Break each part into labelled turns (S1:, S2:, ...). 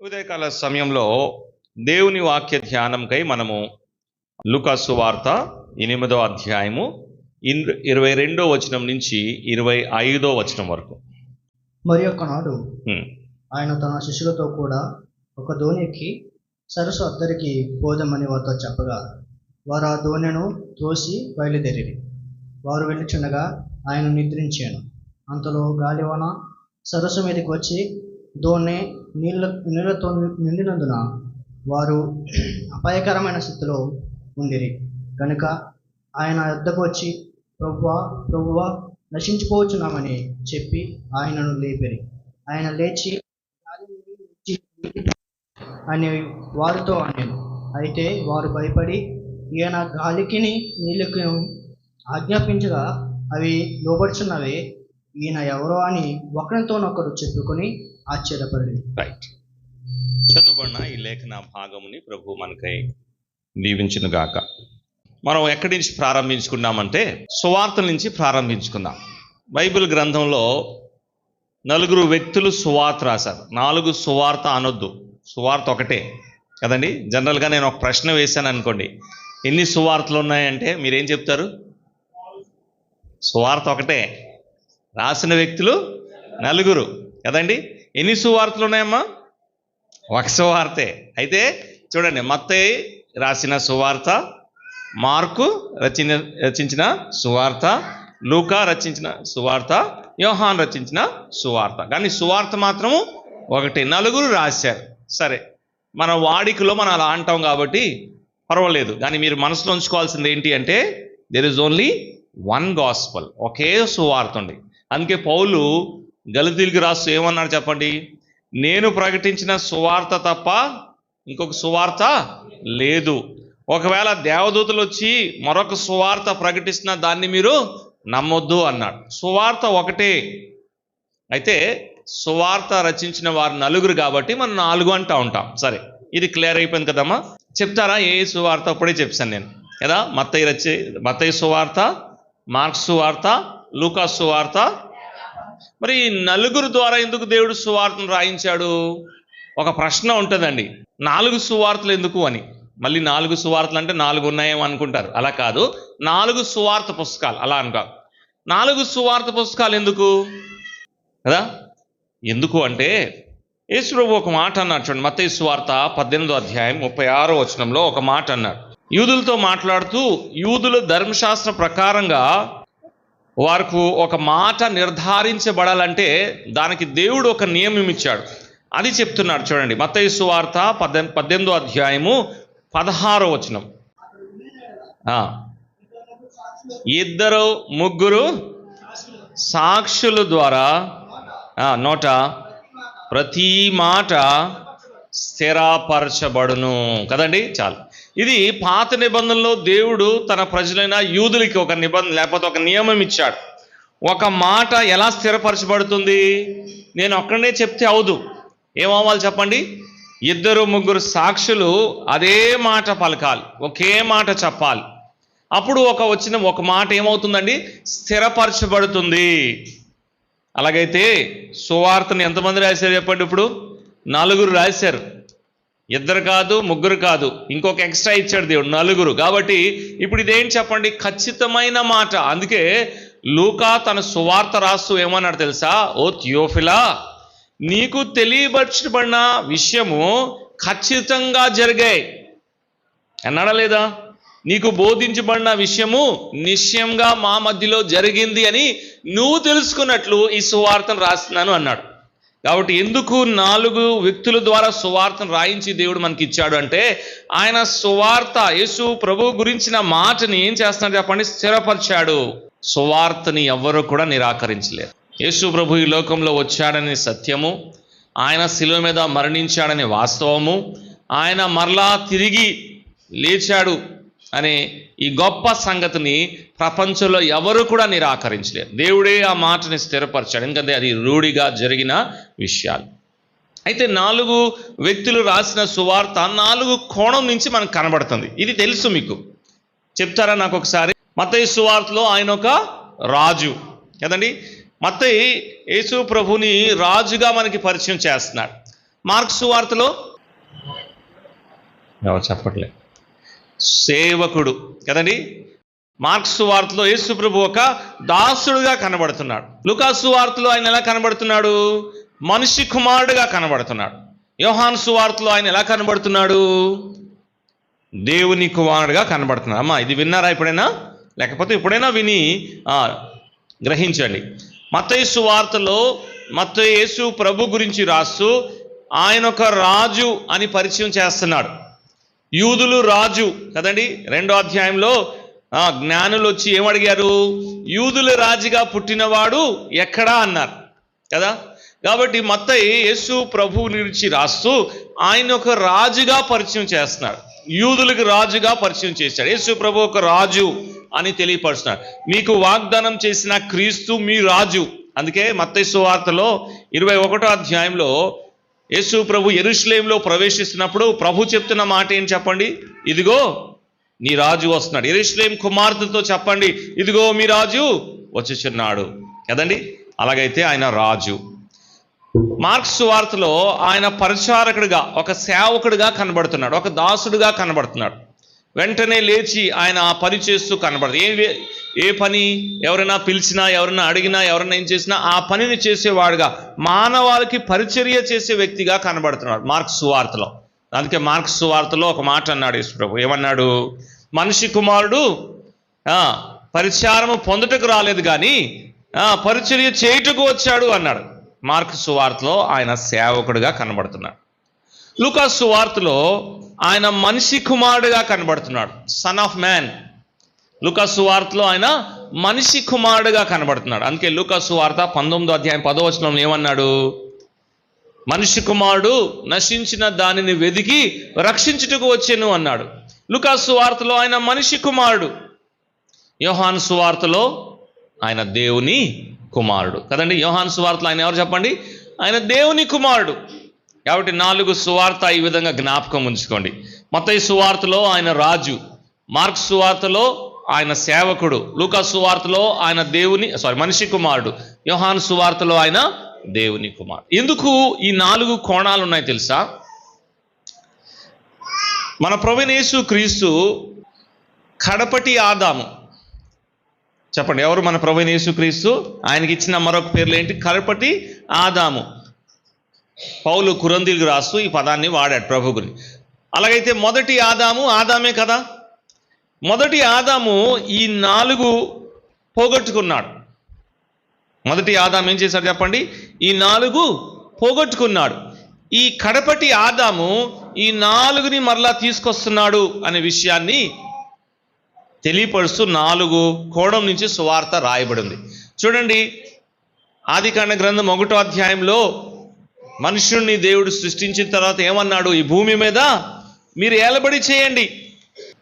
S1: ఉదయకాల సమయంలో దేవుని వాక్య ధ్యానంకై మనము లూకా సువార్త 8వ అధ్యాయము 22వ వచనం నుంచి 25వ వచనం వరకు.
S2: మరి ఒకనాడు ఆయన తన శిష్యులతో కూడా ఒక దోణి ఎక్కి సరస్సు అద్దరికి పోదామని వారితో చెప్పగా వారు ఆ దోణెను తోసి బయలుదేరిరి. వారు వెళ్ళుచుండగా ఆయన నిద్రించాను. అంతలో గాలివాన సరస్సు మీదకి వచ్చి దోణి నీళ్లతో నిండినందున వారు అపాయకరమైన స్థితిలో ఉండిరి. కనుక ఆయన యొద్దకు వచ్చి ప్రభువా ప్రభువా నశించిపోవచ్చున్నామని చెప్పి ఆయనను లేపిరి. ఆయన లేచి అని వారితో అనేను. అయితే వారు భయపడి ఈయన గాలికిని నీళ్ళకి ఆజ్ఞాపించగా అవి లోబడుచున్నవే, ఈయన ఎవరో అని ఒకరితోనొకరు చెప్పుకొని ఆశ్చర్యపడి.
S1: రైట్, చదువుబడిన ఈ లేఖన భాగముని ప్రభు మనకై దీవించును గాక. మనం ఎక్కడి నుంచి ప్రారంభించుకున్నామంటే సువార్తల నుంచి ప్రారంభించుకుందాం. బైబిల్ గ్రంథంలో 4 వ్యక్తులు సువార్త రాశారు. 4 సువార్త అనొద్దు, సువార్త ఒకటే కదండి. జనరల్గా నేను ఒక ప్రశ్న వేశాను అనుకోండి, ఎన్ని సువార్తలు ఉన్నాయంటే మీరేం చెప్తారు? సువార్త ఒకటే, రాసిన వ్యక్తులు 4 కదండి. ఎన్ని సువార్తలు ఉన్నాయమ్మా? ఒక సువార్తే. అయితే చూడండి, మత్తయి రాసిన సువార్త, మార్కు రచించిన సువార్త, లూకా రచించిన సువార్త, యోహాన్ రచించిన సువార్త. కానీ సువార్త మాత్రము ఒకటి, 4 రాశారు. సరే, మన వాడికలో మనం అలా అంటాం కాబట్టి పర్వాలేదు. కానీ మీరు మనసులో ఉంచుకోవాల్సింది ఏంటి అంటే there is only one gospel, ఒకే సువార్త ఉంది. అందుకే పౌలు గలతీయులకు రాస్తూ ఏమన్నాడు చెప్పండి? నేను ప్రకటించిన సువార్త తప్ప ఇంకొక సువార్త లేదు. ఒకవేళ దేవదూతలు వచ్చి మరొక సువార్త ప్రకటిస్తున్న దాన్ని మీరు నమ్మొద్దు అన్నాడు. సువార్త ఒకటే. అయితే సువార్త రచించిన వారు 4 కాబట్టి మనం 4 అంటూ ఉంటాం. సరే, ఇది క్లియర్ అయిపోయింది కదమ్మా. చెప్తారా ఏ సువార్త? అప్పుడే చెప్పాను నేను కదా. మత్తయి సువార్త, మార్క్స్ సువార్త, లూకా సువార్త. మరి 4 ద్వారా ఎందుకు దేవుడు సువార్తను రాయించాడు? ఒక ప్రశ్న ఉంటుందండి, 4 సువార్తలు ఎందుకు అని. మళ్ళీ 4 సువార్తలు అంటే 4 ఉన్నాయేమో అనుకుంటారు. అలా కాదు, 4 సువార్త పుస్తకాలు అలా అనుకో. 4 సువార్త పుస్తకాలు ఎందుకు కదా? ఎందుకు అంటే యేసు ప్రభు ఒక మాట అన్నాడు చూడండి. మత్తయి సువార్త 18వ అధ్యాయం 36వ వచనంలో ఒక మాట అన్నాడు. యూదులతో మాట్లాడుతూ, యూదుల ధర్మశాస్త్ర ప్రకారంగా వారికి ఒక మాట నిర్ధారించబడాలంటే దానికి దేవుడు ఒక నియమం ఇచ్చాడు. అది చెప్తున్నాడు చూడండి. మత్తయి సువార్త 18వ అధ్యాయము 16వ వచనం. 2-3 సాక్షుల ద్వారా నోట ప్రతి మాట స్థిరపరచబడును కదండి. చాలు. ఇది పాత నిబంధనలో దేవుడు తన ప్రజలైన యూదులకి ఒక నిబంధన లేకపోతే ఒక నియమం ఇచ్చాడు. ఒక మాట ఎలా స్థిరపరచబడుతుంది? నేను ఒక్కడే చెప్తే అవదు. ఏమవ్వాలి చెప్పండి? 2-3 సాక్షులు అదే మాట పలకాలి, ఒకే మాట చెప్పాలి. అప్పుడు ఒక మాట ఏమవుతుందండి? స్థిరపరచబడుతుంది. అలాగైతే సువార్తను ఎంతమంది రాశారు చెప్పండి? ఇప్పుడు 4 రాశారు. 2 కాదు, 3 కాదు, ఇంకొక ఎక్స్ట్రా ఇచ్చాడు దేవుడు, 4. కాబట్టి ఇప్పుడు ఇదేం చెప్పండి? ఖచ్చితమైన మాట. అందుకే లూకా తన సువార్త రాస్తూ ఏమన్నాడు తెలుసా? ఓ థియోఫిలా, నీకు తెలియబరచబడిన విషయము ఖచ్చితంగా జరిగాయి అన్నాడా లేదా? నీకు బోధించబడిన విషయము నిశ్చయంగా మా మధ్యలో జరిగింది అని నువ్వు తెలుసుకున్నట్లు ఈ సువార్తను రాస్తున్నాను అన్నాడు. కాబట్టి ఎందుకు 4 వ్యక్తుల ద్వారా సువార్తను రాయించి దేవుడు మనకి ఇచ్చాడు అంటే ఆయన సువార్త, యేసు ప్రభు గురించిన మాటని ఏం చేస్తున్నాడు చెప్పండి? స్థిరపరిచాడు. సువార్తని ఎవ్వరూ కూడా నిరాకరించలేరు. యేసు ప్రభు ఈ లోకంలో వచ్చాడనే సత్యము, ఆయన శిలువ మీద మరణించాడనే వాస్తవము, ఆయన మరలా తిరిగి లేచాడు అనే ఈ గొప్ప సంగతిని ప్రపంచంలో ఎవరు కూడా నిరాకరించలేరు. దేవుడే ఆ మాటని స్థిరపరిచాడు, ఎందుకంటే అది రూఢిగా జరిగిన విషయాలు. అయితే 4 వ్యక్తులు రాసిన సువార్త 4 కోణం నుంచి మనకు కనబడుతుంది. ఇది తెలుసు మీకు. చెప్తారా నాకు ఒకసారి? మత్తయి సువార్తలో ఆయన ఒక రాజు కదండి. మత్తయి యేసు ప్రభుని రాజుగా మనకి పరిచయం చేస్తున్నాడు. మార్కు సువార్తలో ఎవరు చెప్పట్లే, సేవకుడు కదండి. మార్కు సువార్తలో యేసు ప్రభు ఒక దాసుడుగా కనబడుతున్నాడు. లూకా సువార్తలో ఆయన ఎలా కనబడుతున్నాడు? మనిషి కుమారుడుగా కనబడుతున్నాడు. యోహాను సువార్తలో ఆయన ఎలా కనబడుతున్నాడు? దేవుని కుమారుడుగా కనబడుతున్నాడు. అమ్మా ఇది విన్నారా ఎప్పుడైనా? లేకపోతే ఎప్పుడైనా విని గ్రహించండి. మత్తయి సువార్తలో మత్తయి యేసు ప్రభు గురించి రాస్తూ ఆయన ఒక రాజు అని పరిచయం చేస్తున్నాడు. యూదులు రాజు కదండి. 2వ అధ్యాయంలో జ్ఞానులు వచ్చి ఏమడిగారు? యూదుల రాజుగా పుట్టినవాడు ఎక్కడా అన్నారు కదా. కాబట్టి మత్తయి యేసు ప్రభు గురించి రాస్తూ ఆయన ఒక రాజుగా పరిచయం చేస్తున్నాడు. యూదులకు రాజుగా పరిచయం చేశాడు. యేసు ప్రభు ఒక రాజు అని తెలియపరుస్తున్నాడు. మీకు వాగ్దానం చేసిన క్రీస్తు మీ రాజు. అందుకే మత్తయి సువార్తలో 21వ అధ్యాయంలో యేసు ప్రభు యెరూషలేములో ప్రవేశిస్తున్నప్పుడు ప్రభు చెప్తున్న మాట ఏం చెప్పండి? ఇదిగో నీ రాజు వస్తున్నాడు. యెరూషలేం కుమార్తెతో చెప్పండి, ఇదిగో మీ రాజు వచ్చుచున్నాడు కదండి. అలాగైతే ఆయన రాజు. మార్కు సువార్తలో ఆయన పరిచారకుడిగా, ఒక సేవకుడిగా కనబడుతున్నాడు, ఒక దాసుడుగా కనబడుతున్నాడు. వెంటనే లేచి ఆయన ఆ పని చేస్తూ కనబడుతుంది. ఏ పని? ఎవరైనా పిలిచినా, ఎవరైనా అడిగినా, ఎవరైనా ఏం చేసినా ఆ పనిని చేసేవాడుగా, మానవాళికి పరిచర్య చేసే వ్యక్తిగా కనబడుతున్నాడు మార్కు సువార్తలో. అందుకే మార్కు సువార్తలో ఒక మాట అన్నాడు యేసు ప్రభు. ఏమన్నాడు? మనిషి కుమారుడు పరిచారము పొందుటకు రాలేదు కానీ పరిచర్య చేయుటకు వచ్చాడు అన్నాడు. మార్కు సువార్తలో ఆయన సేవకుడిగా కనబడుతున్నాడు. లూకా సువార్తలో ఆయన మనిషి కుమారుడుగా కనబడుతున్నాడు, సన్ ఆఫ్ మ్యాన్. లూకా సువార్తలో ఆయన మనిషి కుమారుడుగా కనబడుతున్నాడు. అందుకే లూకా సువార్త 19వ అధ్యాయం 10వ వచనంలో ఏమన్నాడు? మనిషి కుమారుడు నశించిన దానిని వెదికి రక్షించుటకు వచ్చెను అన్నాడు. లూకా సువార్తలో ఆయన మనిషి కుమారుడు. యోహాను సువార్తలో ఆయన దేవుని కుమారుడు కదండి. యోహాను సువార్తలో ఆయన ఎవరు చెప్పండి? ఆయన దేవుని కుమారుడు. కాబట్టి 4 సువార్త ఈ విధంగా జ్ఞాపకం ఉంచుకోండి. మత్తయి సువార్తలో ఆయన రాజు, మార్కు సువార్తలో ఆయన సేవకుడు, లూకా సువార్తలో ఆయన మనిషి కుమారుడు, యోహాను సువార్తలో ఆయన దేవుని కుమారుడు. ఎందుకు ఈ 4 కోణాలు ఉన్నాయి తెలుసా? మన ప్రభువైన యేసు క్రీస్తు కడపటి ఆదాము. చెప్పండి, ఎవరు మన ప్రభువైన యేసు క్రీస్తు? ఆయనకి ఇచ్చిన మరొక పేర్లు ఏంటి? కడపటి ఆదాము. పౌలు కొరింథీయులకు రాస్తూ ఈ పదాన్ని వాడాడు ప్రభు గురించి. అలాగైతే మొదటి ఆదాము ఆదామే కదా. మొదటి ఆదాము ఈ 4 పోగొట్టుకున్నాడు. మొదటి ఆదాము ఏం చేశాడు చెప్పండి? ఈ 4 పోగొట్టుకున్నాడు. ఈ కడపటి ఆదాము ఈ 4ని మరలా తీసుకొస్తున్నాడు అనే విషయాన్ని తెలియపరుస్తూ 4 కోణం నుంచి సువార్త రాయబడింది. చూడండి, ఆదికాండ గ్రంథం 1వ అధ్యాయంలో మనుషుణ్ణి దేవుడు సృష్టించిన తర్వాత ఏమన్నాడు? ఈ భూమి మీద మీరు ఏలబడి చేయండి.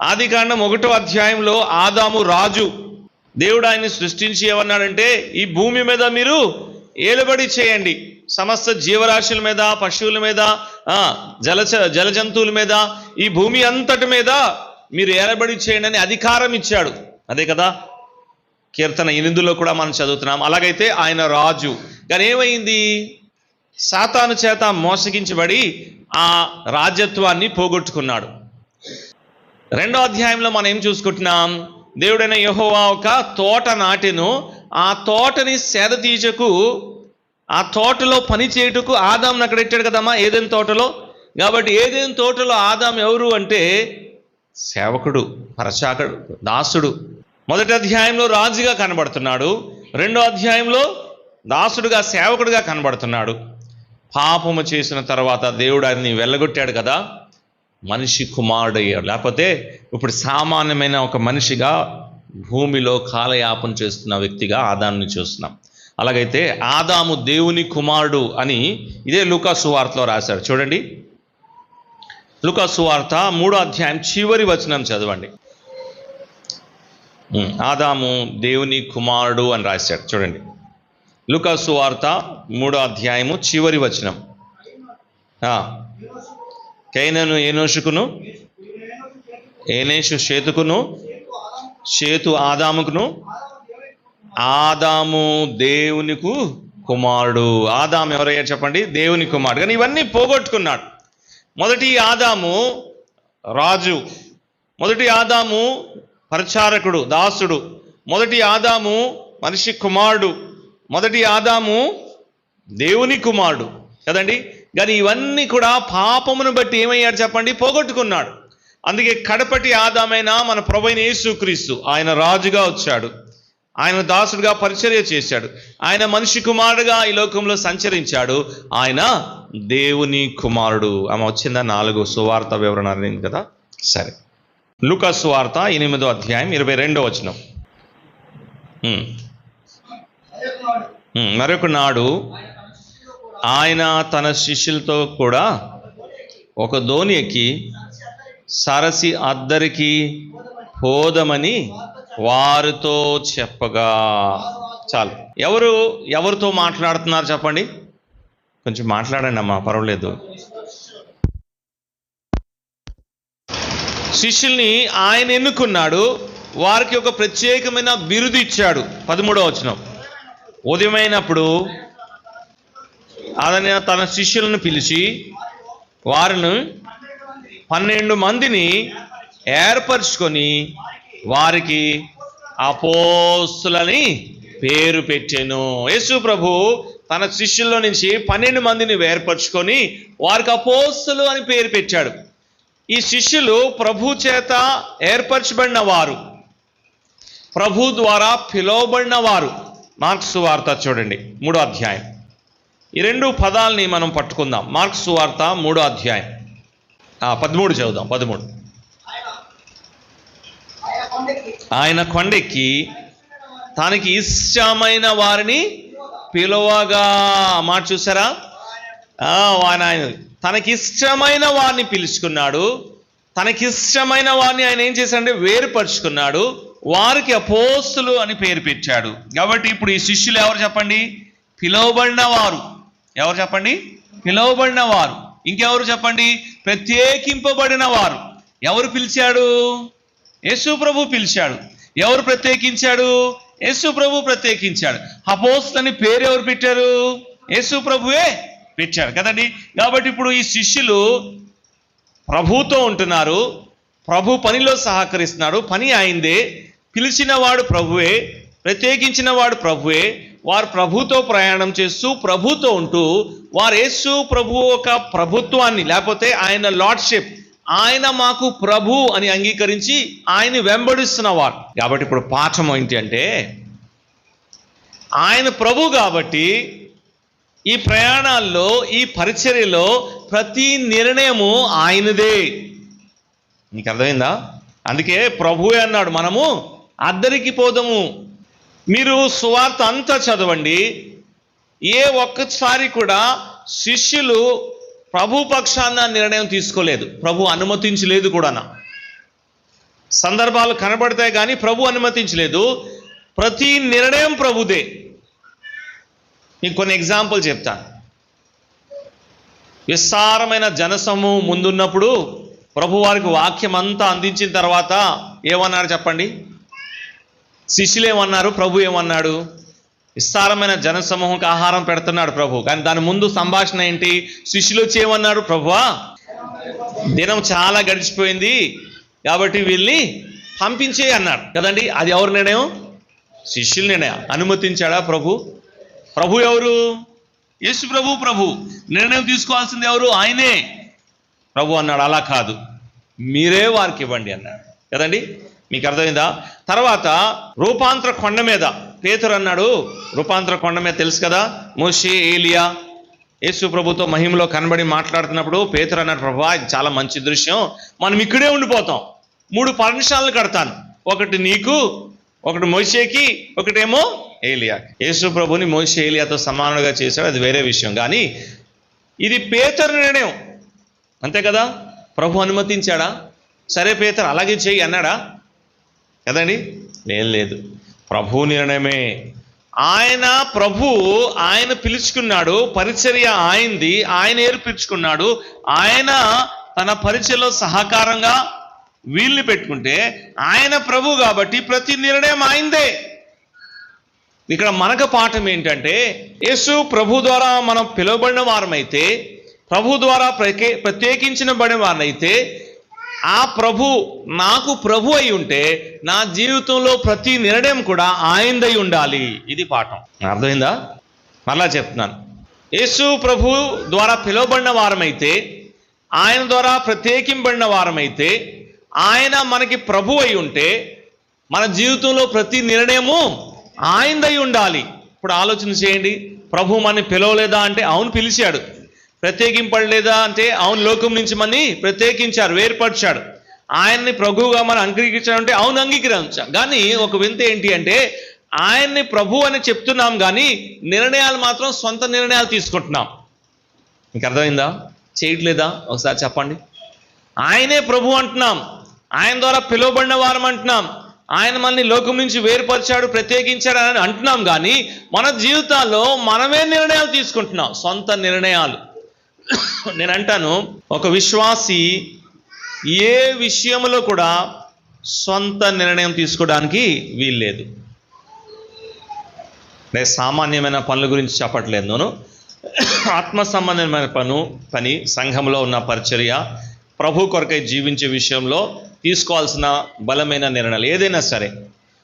S1: ఆదికాండం 1వ అధ్యాయంలో ఆదాము రాజు. దేవుడు ఆయన్ని సృష్టించి ఏమన్నాడంటే ఈ భూమి మీద మీరు ఏలుబడి చేయండి, సమస్త జీవరాశుల మీద, పశువుల మీద, జలజంతువుల మీద, ఈ భూమి అంతటి మీద మీరు ఏలబడి చేయండి అని అధికారం ఇచ్చాడు. అదే కదా కీర్తన 8లో కూడా మనం చదువుతున్నాం. అలాగైతే ఆయన రాజు. కానీ ఏమైంది? సాతాను చేత మోసగించబడి ఆ రాజ్యత్వాన్ని పోగొట్టుకున్నాడు. 2వ అధ్యాయంలో మనం ఏం చూసుకుంటున్నాం? దేవుడైన యెహోవా ఒక తోట నాటెను, ఆ తోటని సేద తీయటకు, ఆ తోటలో పని చేయుటకు ఆదామును అక్కడ పెట్టాడు కదమ్మా, ఏదైనా తోటలో. కాబట్టి ఏదైనా తోటలో ఆదాము ఎవరు అంటే సేవకుడు, పరచాకుడు, దాసుడు. 1వ అధ్యాయంలో రాజుగా కనబడుతున్నాడు, 2వ అధ్యాయంలో దాసుడుగా, సేవకుడుగా కనబడుతున్నాడు. పాపము చేసిన తర్వాత దేవుడు ఆయన్ని వెళ్ళగొట్టాడు కదా, మనిషి కుమారుడు అయ్యాడు. లేకపోతే ఇప్పుడు సామాన్యమైన ఒక మనిషిగా భూమిలో కాలయాపన చేస్తున్న వ్యక్తిగా ఆదాముని చూస్తున్నాం. అలాగైతే ఆదాము దేవుని కుమారుడు అని ఇదే లూకా సువార్తలో రాశాడు. చూడండి, లూకా సువార్త 3వ అధ్యాయం చివరి వచనం చదవండి. ఆదాము దేవుని కుమారుడు అని రాశాడు. చూడండి, లూకా సువార్త 3వ అధ్యాయము చివరి వచనం. కైనను ఏనోషుకును, ఏనేషు షేతుకును, షేతు ఆదాముకును, ఆదాము దేవునికు కుమారుడు. ఆదాము ఎవరయ్యా చెప్పండి? దేవుని కుమారుడు. కానీ ఇవన్నీ పోగొట్టుకున్నాడు. మొదటి ఆదాము రాజు, మొదటి ఆదాము పరిచారకుడు, దాసుడు, మొదటి ఆదాము మనిషి కుమారుడు, మొదటి ఆదాము దేవుని కుమారుడు కదండి. కానీ ఇవన్నీ కూడా పాపమును బట్టి ఏమయ్యాడు చెప్పండి? పోగొట్టుకున్నాడు. అందుకే కడపటి ఆదామైన మన ప్రభువైన యేసుక్రీస్తు, ఆయన రాజుగా వచ్చాడు, ఆయన దాసుడుగా పరిచర్య చేశాడు, ఆయన మనిషి కుమారుడుగా ఈ లోకంలో సంచరించాడు, ఆయన దేవుని కుమారుడు. ఆమె వచ్చిందా? 4 సువార్త వివరణ అయింది కదా. సరే, లూకా సువార్త 8వ అధ్యాయం 22వ వచనం. మరొక నాడు ఆయన తన శిష్యులతో కూడా ఒక దోణి ఎక్కి సరసి అద్దరికి పోదమని వారితో చెప్పగా. చాలు. ఎవరితో మాట్లాడుతున్నారు చెప్పండి? కొంచెం మాట్లాడండి అమ్మా, పర్వాలేదు. శిష్యుల్ని ఆయన ఎన్నుకున్నాడు, వారికి ఒక ప్రత్యేకమైన బిరుదు ఇచ్చాడు. 13వ వచనం. ఉదయమైనప్పుడు ఆయన తన శిష్యులను పిలిచి వారిని 12 మందిని ఏర్పరచుకొని వారికి అపోస్తులని పేరు పెట్టెను. యేసు ప్రభు తన శిష్యుల్లో నుంచి 12 మందిని ఏర్పరచుకొని వారికి అపోస్తులు అని పేరు పెట్టాడు. ఈ శిష్యులు ప్రభు చేత ఏర్పరచబడిన వారు, ప్రభు ద్వారా పిలువబడిన వారు. మార్కు సువార్త చూడండి 3వ అధ్యాయం. ఈ 2 పదాలని మనం పట్టుకుందాం. మార్కు సువార్త 3వ అధ్యాయం 13 చదువుదాం. 13. ఆయన కొండెక్కి తనకి ఇష్టమైన వారిని పిలువగా. మాట చూసారా? ఆయన తనకిష్టమైన వారిని పిలుచుకున్నాడు. తనకిష్టమైన వారిని ఆయన ఏం చేశాడంటే వేరుపరుచుకున్నాడు. వారికి అపోస్తులు అని పేరు పెట్టాడు. కాబట్టి ఇప్పుడు ఈ శిష్యులు ఎవరు చెప్పండి? పిలువబడిన వారు. ఎవరు చెప్పండి? పిలువబడిన వారు. ఇంకెవరు చెప్పండి? ప్రత్యేకింపబడిన వారు. ఎవరు పిలిచాడు? యేసు ప్రభు పిలిచాడు. ఎవరు ప్రత్యేకించాడు? యేసు ప్రభు ప్రత్యేకించాడు. అపోస్తలు అని పేరు ఎవరు పెట్టారు? యేసు ప్రభువే పెట్టాడు కదండి. కాబట్టి ఇప్పుడు ఈ శిష్యులు ప్రభుతో ఉంటున్నారు, ప్రభు పనిలో సహకరిస్తున్నాడు, పని అయిందే, పిలిచిన వాడు ప్రభువే, ప్రత్యేకించిన వాడు ప్రభువే. వారు ప్రభుతో ప్రయాణం చేస్తూ ప్రభుతో ఉంటూ వారు యేసు ప్రభు ఒక ప్రభుత్వాన్ని, లేకపోతే ఆయన లార్డ్షిప్, ఆయన మాకు ప్రభు అని అంగీకరించి ఆయన వెంబడిస్తున్నవారు. కాబట్టి ఇప్పుడు పాఠం ఏంటి అంటే, ఆయన ప్రభు కాబట్టి ఈ ప్రయాణాల్లో, ఈ పరిచర్యలో ప్రతి నిర్ణయము ఆయనదే. నీకు అర్థమైందా? అందుకే ప్రభువే అన్నాడు, మనము అద్దరికి పోదాము. మీరు సువార్త అంతా చదవండి, ఏ ఒక్కసారి కూడా శిష్యులు ప్రభు పక్షాన నిర్ణయం తీసుకోలేదు, ప్రభు అనుమతించలేదు కూడా. సందర్భాలు కనబడతాయి కానీ ప్రభు అనుమతించలేదు. ప్రతి నిర్ణయం ప్రభుదే. మీకు కొన్ని ఎగ్జాంపుల్ చెప్తాను. విస్తారమైన జనసమూహం ముందున్నప్పుడు ప్రభు వారికి వాక్యం అంతా అందించిన తర్వాత ఏమన్నారు చెప్పండి? శిష్యులు ఏమన్నారు? ప్రభు ఏమన్నాడు? విస్తారమైన జనసమూహంకి ఆహారం పెడుతున్నాడు ప్రభు, కానీ దాని ముందు సంభాషణ ఏంటి? శిష్యులు వచ్చి ఏమన్నారు? ప్రభువా, దినం చాలా గడిచిపోయింది కాబట్టి వీళ్ళని పంపించే అన్నాడు కదండి. అది ఎవరి నిర్ణయం? శిష్యుల నిర్ణయం. అనుమతించాడా ప్రభు? ప్రభు ఎవరు? యేసు ప్రభు. ప్రభు నిర్ణయం తీసుకోవాల్సింది ఎవరు? ఆయనే. ప్రభు అన్నాడు, అలా కాదు, మీరే వారికి ఇవ్వండి అన్నాడు కదండి. మీకు అర్థమైందా? తర్వాత రూపాంతర కొండ మీద పేతురు అన్నాడు, రూపాంతర కొండ మీద తెలుసు కదా, మోషే, ఏలియా యేసు ప్రభుతో మహిమలో కనబడి మాట్లాడుతున్నప్పుడు పేతురు అన్నాడు, ప్రభువా ఇది చాలా మంచి దృశ్యం, మనం ఇక్కడే ఉండిపోతాం, 3 పర్ణశాలలు కడతాను, ఒకటి నీకు, ఒకటి మోషేకి, ఒకటేమో ఏలియాకి. యేసు ప్రభుని మోషే, ఏలియాతో సమానంగా చేశాడు, అది వేరే విషయం. కానీ ఇది పేతురు నిర్ణయం, అంతే కదా. ప్రభు అనుమతించాడా? సరే పేతురు అలాగే చెయ్యి అన్నాడా? కదండి. లేదు, ప్రభు నిర్ణయమే. ఆయన ప్రభు, ఆయన పిలుచుకున్నాడు, పరిచర్య ఆయనది, ఆయన ఏర్పించుకున్నాడు. ఆయన తన పరిచర్యలో సహకారంగా వీళ్ళని పెట్టుకుంటే ఆయన ప్రభు కాబట్టి ప్రతి నిర్ణయం ఆయనదే. ఇక్కడ మనకు పాఠం ఏంటంటే, యేసు ప్రభు ద్వారా మనం పిలువబడిన వారమైతే, ప్రభు ద్వారా ప్రత్యేకించబడిన వారమైతే, ఆ ప్రభు నాకు ప్రభు అయి ఉంటే నా జీవితంలో ప్రతి నిర్ణయం కూడా ఆయనదై ఉండాలి. ఇది పాఠం. అర్థమైందా? మరలా చెప్తున్నాను. యేసు ప్రభు ద్వారా పిలువబడిన వారమైతే, ఆయన ద్వారా ప్రత్యేకింపబడిన వారమైతే, ఆయన మనకి ప్రభు అయి ఉంటే మన జీవితంలో ప్రతి నిర్ణయము ఆయనదై ఉండాలి. ఇప్పుడు ఆలోచన చేయండి. ప్రభు మనని పిలవలేదా అంటే అవును పిలిచాడు. ప్రత్యేకింపడలేదా అంటే అవును లోకం నుంచి మనని ప్రత్యేకించారు, వేరుపరిచాడు. ఆయన్ని ప్రభువుగా మనం అంగీకరించాలంటే అవును అంగీకరించాం. కానీ ఒక వింత ఏంటి అంటే, ఆయన్ని ప్రభు అని చెప్తున్నాం కానీ నిర్ణయాలు మాత్రం సొంత నిర్ణయాలు తీసుకుంటున్నాం. మీకు అర్థమైందా? చేయట్లేదా? ఒకసారి చెప్పండి. ఆయనే ప్రభు అంటున్నాం, ఆయన ద్వారా పిలువబడిన వారం అంటున్నాం, ఆయన మనల్ని లోకం నుంచి వేరుపరిచాడు, ప్రత్యేకించాడు అని అంటున్నాం. కానీ మన జీవితాల్లో మనమే నిర్ణయాలు తీసుకుంటున్నాం, సొంత నిర్ణయాలు. నేను అంటాను, ఒక విశ్వాసి ఏ విషయంలో కూడా సొంత నిర్ణయం తీసుకోవడానికి వీల్లేదు. నేను సామాన్యమైన పనుల గురించి చెప్పట్లేదు. నేను ఆత్మ సంబంధమైన పని, సంఘంలో ఉన్న పరిచర్య, ప్రభు కొరకై జీవించే విషయంలో తీసుకోవాల్సిన బలమైన నిర్ణయాలు ఏదైనా సరే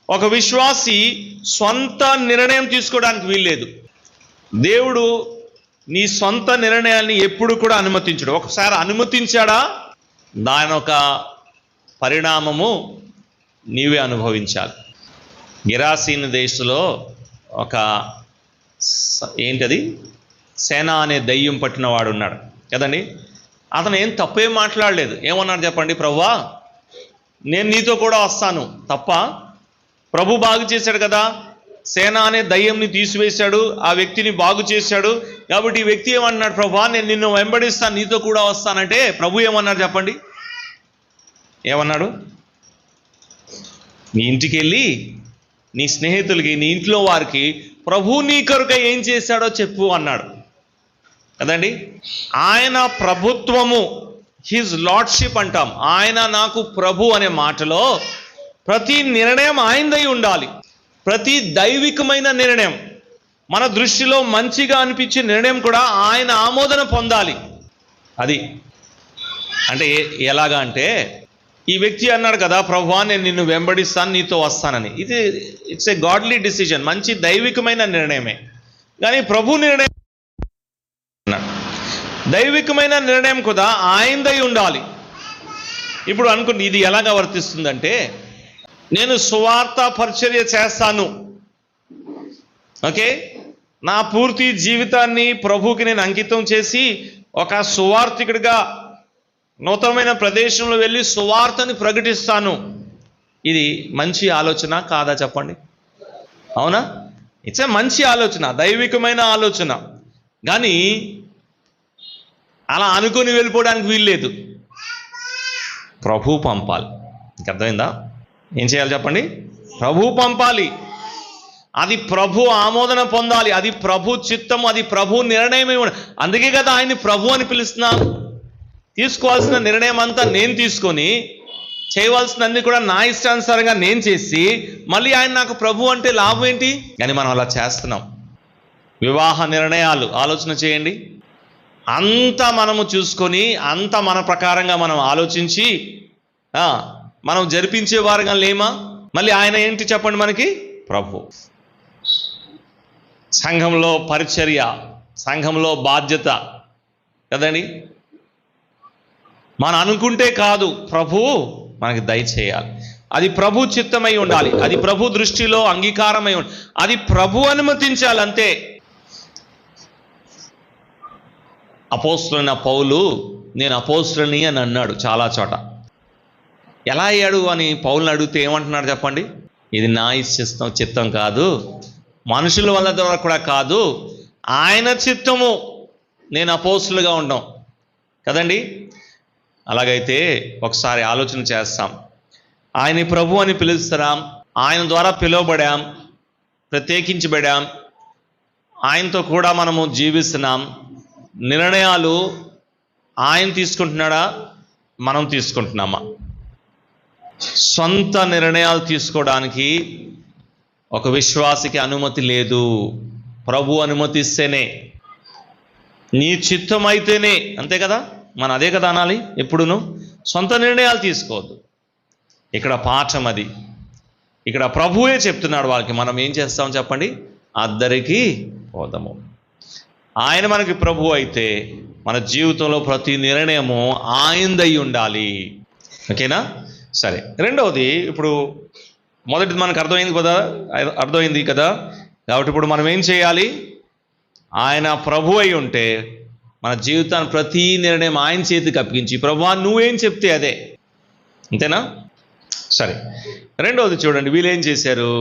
S1: ఒక విశ్వాసి సొంత నిర్ణయం తీసుకోవడానికి వీల్లేదు. దేవుడు నీ సొంత నిర్ణయాల్ని ఎప్పుడు కూడా అనుమతించడు. ఒకసారి అనుమతించాడా, దాని ఒక పరిణామము నీవే అనుభవించాలి. గెరాసీన్ దేశంలో ఒక ఏంటది సేన అనే దయ్యం పట్టిన వాడు ఉన్నాడు కదండి. అతను ఏం తప్పేం మాట్లాడలేదు. ఏమన్నాడు చెప్పండి? ప్రభువా నేను నీతో కూడా వస్తాను. తప్ప ప్రభు బాగు చేశాడు కదా, సేన అనే దయ్యంని తీసివేశాడు, ఆ వ్యక్తిని బాగు చేశాడు. కాబట్టి ఈ వ్యక్తి ఏమన్నాడు? ప్రభువా నేను నిన్ను వెంబడిస్తాను, నీతో కూడా వస్తానంటే ప్రభు ఏమన్నాడు చెప్పండి? ఏమన్నాడు? నీ ఇంటికి వెళ్ళి నీ స్నేహితులకి, నీ ఇంట్లో వారికి ప్రభు నీ కొరకై ఏం చేశాడో చెప్పు అన్నాడు కదండి. ఆయన ప్రభుత్వము, హిజ్ లార్డ్షిప్ అంటాం. ఆయన నాకు ప్రభు అనే మాటలో ప్రతి నిర్ణయం ఆయనదై ఉండాలి. ప్రతి దైవికమైన నిర్ణయం, మన దృష్టిలో మంచిగా అనిపించే నిర్ణయం కూడా ఆయన ఆమోదన పొందాలి. అది అంటే ఎలాగా అంటే, ఈ వ్యక్తి అన్నాడు కదా, ప్రభువా నేను నిన్ను వెంబడిస్తాను, నీతో వస్తానని. ఇది ఇట్స్ ఏ గాడ్లీ డిసిజన్, మంచి దైవికమైన నిర్ణయమే. కానీ ప్రభు నిర్ణయం, దైవికమైన నిర్ణయం కూడా ఆయనదై ఉండాలి. ఇప్పుడు అనుకోండి, ఇది ఎలాగా వర్తిస్తుందంటే, నేను సువార్త పరిచర్య చేస్తాను, ఓకే, నా పూర్తి జీవితాన్ని ప్రభువుకి నేను అంకితం చేసి ఒక సువార్థికుడిగా నూతనమైన ప్రదేశంలో వెళ్ళి సువార్తని ప్రకటిస్తాను. ఇది మంచి ఆలోచన కాదా చెప్పండి? అవునా? ఇట్స్ ఏ మంచి ఆలోచన, దైవికమైన ఆలోచన. కానీ అలా అనుకుని వెళ్ళిపోవడానికి వీల్లేదు. ప్రభు పంపాలి. మీకు అర్థమైందా? ఏం చేయాలి చెప్పండి? ప్రభు పంపాలి. అది ప్రభు ఆమోదన పొందాలి. అది ప్రభు చిత్తము, అది ప్రభు నిర్ణయమే. అందుకే కదా ఆయన్ని ప్రభు అని పిలుస్తున్నాం. తీసుకోవాల్సిన నిర్ణయం అంతా నేను తీసుకొని, చేయవలసినన్ని కూడా నా ఇష్టానుసారంగా నేను చేసి, మళ్ళీ ఆయన నాకు ప్రభు అంటే లాభం ఏంటి? కానీ మనం అలా చేస్తున్నాం. వివాహ నిర్ణయాలు ఆలోచన చేయండి. అంతా మనము చూసుకొని, అంత మన ప్రకారంగా మనం ఆలోచించి మనం జరిపించే వారుగా లేమా? మళ్ళీ ఆయన ఏంటి చెప్పండి మనకి? ప్రభు. సంఘంలో పరిచర్య, సంఘంలో బాధ్యత కదండి. మనం అనుకుంటే కాదు, ప్రభు మనకి దయచేయాలి. అది ప్రభు చిత్తమై ఉండాలి. అది ప్రభు దృష్టిలో అంగీకారమై ఉండాలి. అది ప్రభు అనుమతించాలి అంతే. అపోస్తులైన పౌలు నేను అపోస్తులని అని అన్నాడు చాలా చోట. ఎలా అయ్యాడు అని పౌలుని అడిగితే ఏమంటున్నాడు చెప్పండి? ఇది నా చిత్తం కాదు, మనుషుల వల్ల ద్వారా కూడా కాదు, ఆయన చిత్తము నేను అపోస్తులుగా ఉండం కదండి. అలాగైతే ఒకసారి ఆలోచన చేస్తాం. ఆయన ప్రభు అని పిలుస్తాం, ఆయన ద్వారా పిలువబడాం, ప్రత్యేకించబడాం, ఆయనతో కూడా మనము జీవిస్తున్నాం. నిర్ణయాలు ఆయన తీసుకుంటున్నాడా, మనం తీసుకుంటున్నామా? సొంత నిర్ణయాలు తీసుకోవడానికి ఒక విశ్వాసికి అనుమతి లేదు. ప్రభు అనుమతిస్తేనే, నీ చిత్తం అయితేనే. అంతే కదా, మనం అదే కదా అనాలి ఎప్పుడును. సొంత నిర్ణయాలు తీసుకోవద్దు. ఇక్కడ పాఠం అది. ఇక్కడ ప్రభువే చెప్తున్నాడు వాళ్ళకి, మనం ఏం చేస్తాం చెప్పండి, అద్దరికి పోదాము. ఆయన మనకి ప్రభు అయితే మన జీవితంలో ప్రతి నిర్ణయము ఆయనదై ఉండాలి. ఓకేనా? సరే, రెండవది, ఇప్పుడు మొదటిది మనకు అర్థమైంది కదా. కాబట్టి ఇప్పుడు మనం ఏం చేయాలి? ఆయన ప్రభు అయి ఉంటే మన జీవితాన్ని ప్రతి నిర్ణయం ఆయన చేతికి అప్పగించి, ప్రభువా నువ్వేం చెప్తే అదే. అంతేనా? సరే, రెండవది చూడండి, వీళ్ళు ఏం చేశారు?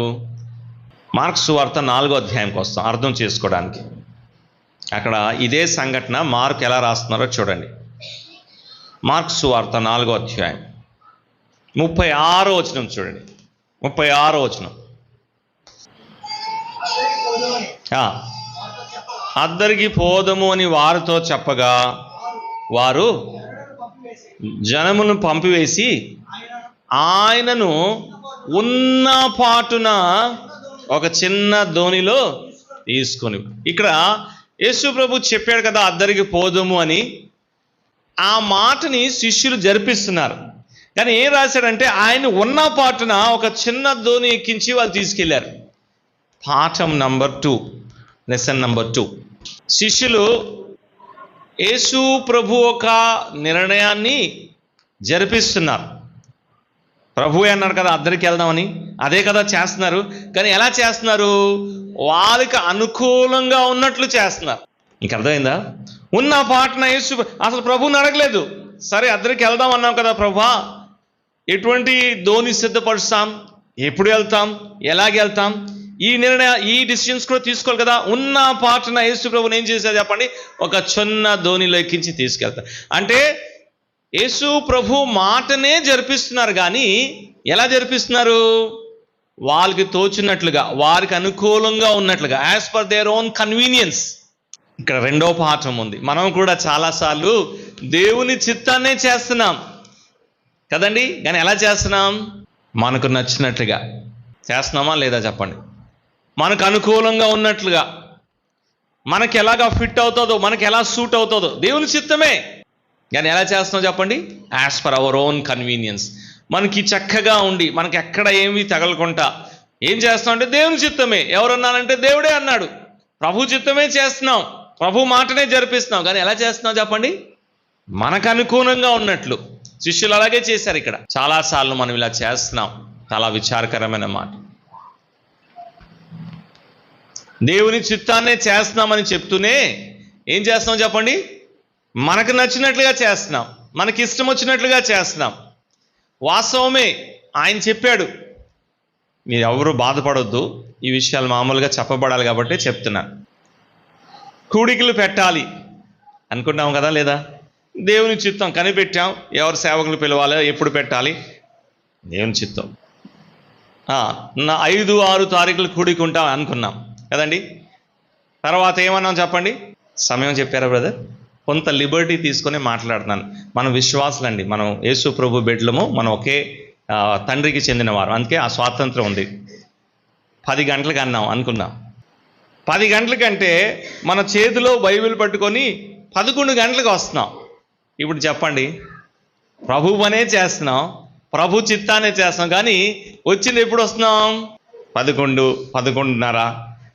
S1: మార్కు సువార్త 4వ అధ్యాయంకి వస్తాం అర్థం చేసుకోవడానికి. అక్కడ ఇదే సంఘటన మార్కు ఎలా రాస్తున్నారో చూడండి. మార్కు సువార్త 4వ అధ్యాయం 36వ వచనం చూడండి. 36వ వచనం. అద్దరికి పోదము అని వారితో చెప్పగా వారు జనమును పంపివేసి ఆయనను ఉన్న పాటున ఒక చిన్న దోణిలో తీసుకొని. ఇక్కడ యేసు ప్రభు చెప్పాడు కదా అద్దరికి పోదము అని. ఆ మాటని శిష్యులు జరిపిస్తున్నారు. కానీ ఏం రాశాడంటే ఆయన ఉన్న పాటున ఒక చిన్న దోణి ఎక్కించి వాళ్ళు తీసుకెళ్లారు. పాఠం నంబర్ 2, లెసన్ నంబర్ 2. శిష్యులు యేసు ప్రభు ఒక నిర్ణయాన్ని జరిపిస్తున్నారు. ప్రభువే అన్నాడు కదా అద్దరికి వెళ్దామని, అదే కదా చేస్తున్నారు. కానీ ఎలా చేస్తున్నారు? వాళ్ళకి అనుకూలంగా ఉన్నట్లు చేస్తున్నారు. ఇంక అర్థమైందా? ఉన్న పాటన యేసు అసలు ప్రభువుని అడగలేదు. సరే అద్దరికి వెళ్దాం అన్నాం కదా ప్రభువా, ఎటువంటి దోణి సిద్ధపరుస్తాం, ఎప్పుడు వెళ్తాం, ఎలాగెళ్తాం, ఈ డిసిషన్స్ కూడా తీసుకోవాలి కదా. ఉన్న పాటన యేసు ప్రభుని ఏం చేశారు చెప్పండి? ఒక చిన్న దోణిలో ఎక్కించి తీసుకెళ్తారు. అంటే యేసు ప్రభు మాటనే జరిపిస్తున్నారు. కానీ ఎలా జరిపిస్తున్నారు? వాళ్ళకి తోచినట్లుగా, వారికి అనుకూలంగా ఉన్నట్లుగా, as per their own convenience. ఇక్కడ రెండో పాఠం ఉంది. మనం కూడా చాలాసార్లు దేవుని చిత్తాన్నే చేస్తున్నాం కదండి. కానీ ఎలా చేస్తున్నాం? మనకు నచ్చినట్లుగా చేస్తున్నామా లేదా చెప్పండి? మనకు అనుకూలంగా ఉన్నట్లుగా, మనకి ఎలాగా ఫిట్ అవుతుందో, మనకి ఎలా సూట్ అవుతుందో దేవుని చిత్తమే. కానీ ఎలా చేస్తున్నాం చెప్పండి? As per our own convenience. మనకి చక్కగా ఉండి, మనకి ఎక్కడ ఏమి తగలకుండా ఏం చేస్తున్నాం అంటే దేవుని చిత్తమే. ఎవరన్నానంటే దేవుడే అన్నాడు. ప్రభు చిత్తమే చేస్తున్నాం, ప్రభు మాటనే జరిపిస్తున్నాం. కానీ ఎలా చేస్తున్నాం చెప్పండి? మనకు అనుకూలంగా ఉన్నట్లు. శిష్యులు అలాగే చేశారు. ఇక్కడ చాలాసార్లు మనం ఇలా చేస్తున్నాం. చాలా విచారకరమైన మాట. దేవుని చిత్తాన్నే చేస్తున్నామని చెప్తూనే ఏం చేస్తున్నాం చెప్పండి? మనకు నచ్చినట్లుగా చేస్తున్నాం, మనకి ఇష్టం వచ్చినట్లుగా చేస్తున్నాం. వాస్తవమే, ఆయన చెప్పాడు. మీరు ఎవరు బాధపడొద్దు, ఈ విషయాలు మామూలుగా చెప్పబడాలి కాబట్టి చెప్తున్నాను. కూడికలు పెట్టాలి అనుకుంటాం కదా లేదా? దేవుని చిత్తం కనిపెట్టాం. ఎవరు సేవకులు పిలవాలి, ఎప్పుడు పెట్టాలి, దేవుని చిత్తం. 5-6 తారీఖులు కూడికుంటాం అనుకున్నాం కదండి. తర్వాత ఏమన్నాం చెప్పండి? సమయం చెప్పారా బ్రదర్? కొంత లిబర్టీ తీసుకొని మాట్లాడుతున్నాను. మనం విశ్వాసులండి, మనం యేసు ప్రభు బిడ్డలము, మనం ఒకే తండ్రికి చెందినవారు. అందుకే ఆ స్వాతంత్రం ఉంది. 10 గంటలకు అనుకున్నాం. 10 గంటలకంటే మన చేతిలో బైబిల్ పట్టుకొని 11 గంటలకు వస్తున్నాం. ఇప్పుడు చెప్పండి, ప్రభు పనే చేస్తున్నాం, ప్రభు చిత్తానే చేస్తున్నాం. కానీ వచ్చింది ఎప్పుడు వస్తున్నాం? 11, 11:30.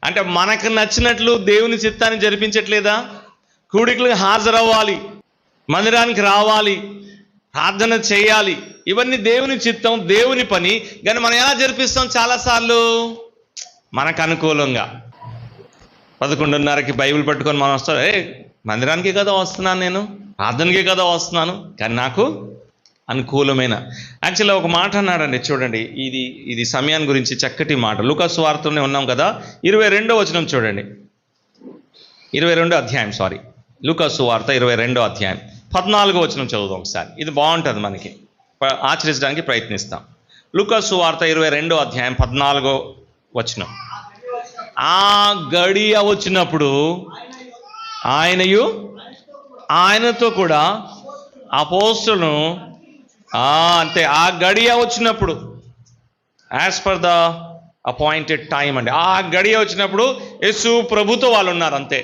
S1: అంటే మనకు నచ్చినట్లు దేవుని చిత్తాన్ని జరిపించట్లేదా? కూడికలకు హాజరవ్వాలి, మందిరానికి రావాలి, ప్రార్థన చేయాలి. ఇవన్నీ దేవుని చిత్తం, దేవుని పని. కానీ మనం ఎలా జరిపిస్తాం? చాలాసార్లు మనకు అనుకూలంగా 11:30కి బైబిల్ పట్టుకొని మనం వస్తాం. మందిరానికే కదా వస్తున్నాను, నేను ప్రార్థనకే కదా వస్తున్నాను, కానీ నాకు అనుకూలమైన. యాక్చువల్గా ఒక మాట అన్నాడండి చూడండి, ఇది సమయాన్ని గురించి చక్కటి మాట. లూకా సువార్తలోనే ఉన్నాం కదా, 22వ వచనం చూడండి. 22వ అధ్యాయం, లూకా సువార్త 22వ అధ్యాయం 14వ వచనం చదువుదాం ఒకసారి. ఇది బాగుంటుంది, మనకి ఆచరించడానికి ప్రయత్నిస్తాం. లూకా సువార్త 22వ అధ్యాయం 14వ వచనం. ఆ గడియ వచ్చినప్పుడు ఆయనతో కూడా అపోస్తలును, అంటే ఆ గడియ వచ్చినప్పుడు, as per the appointed time అండి. ఆ గడియ వచ్చినప్పుడు యేసు ప్రభుతో వాళ్ళు ఉన్నారు, అంతే.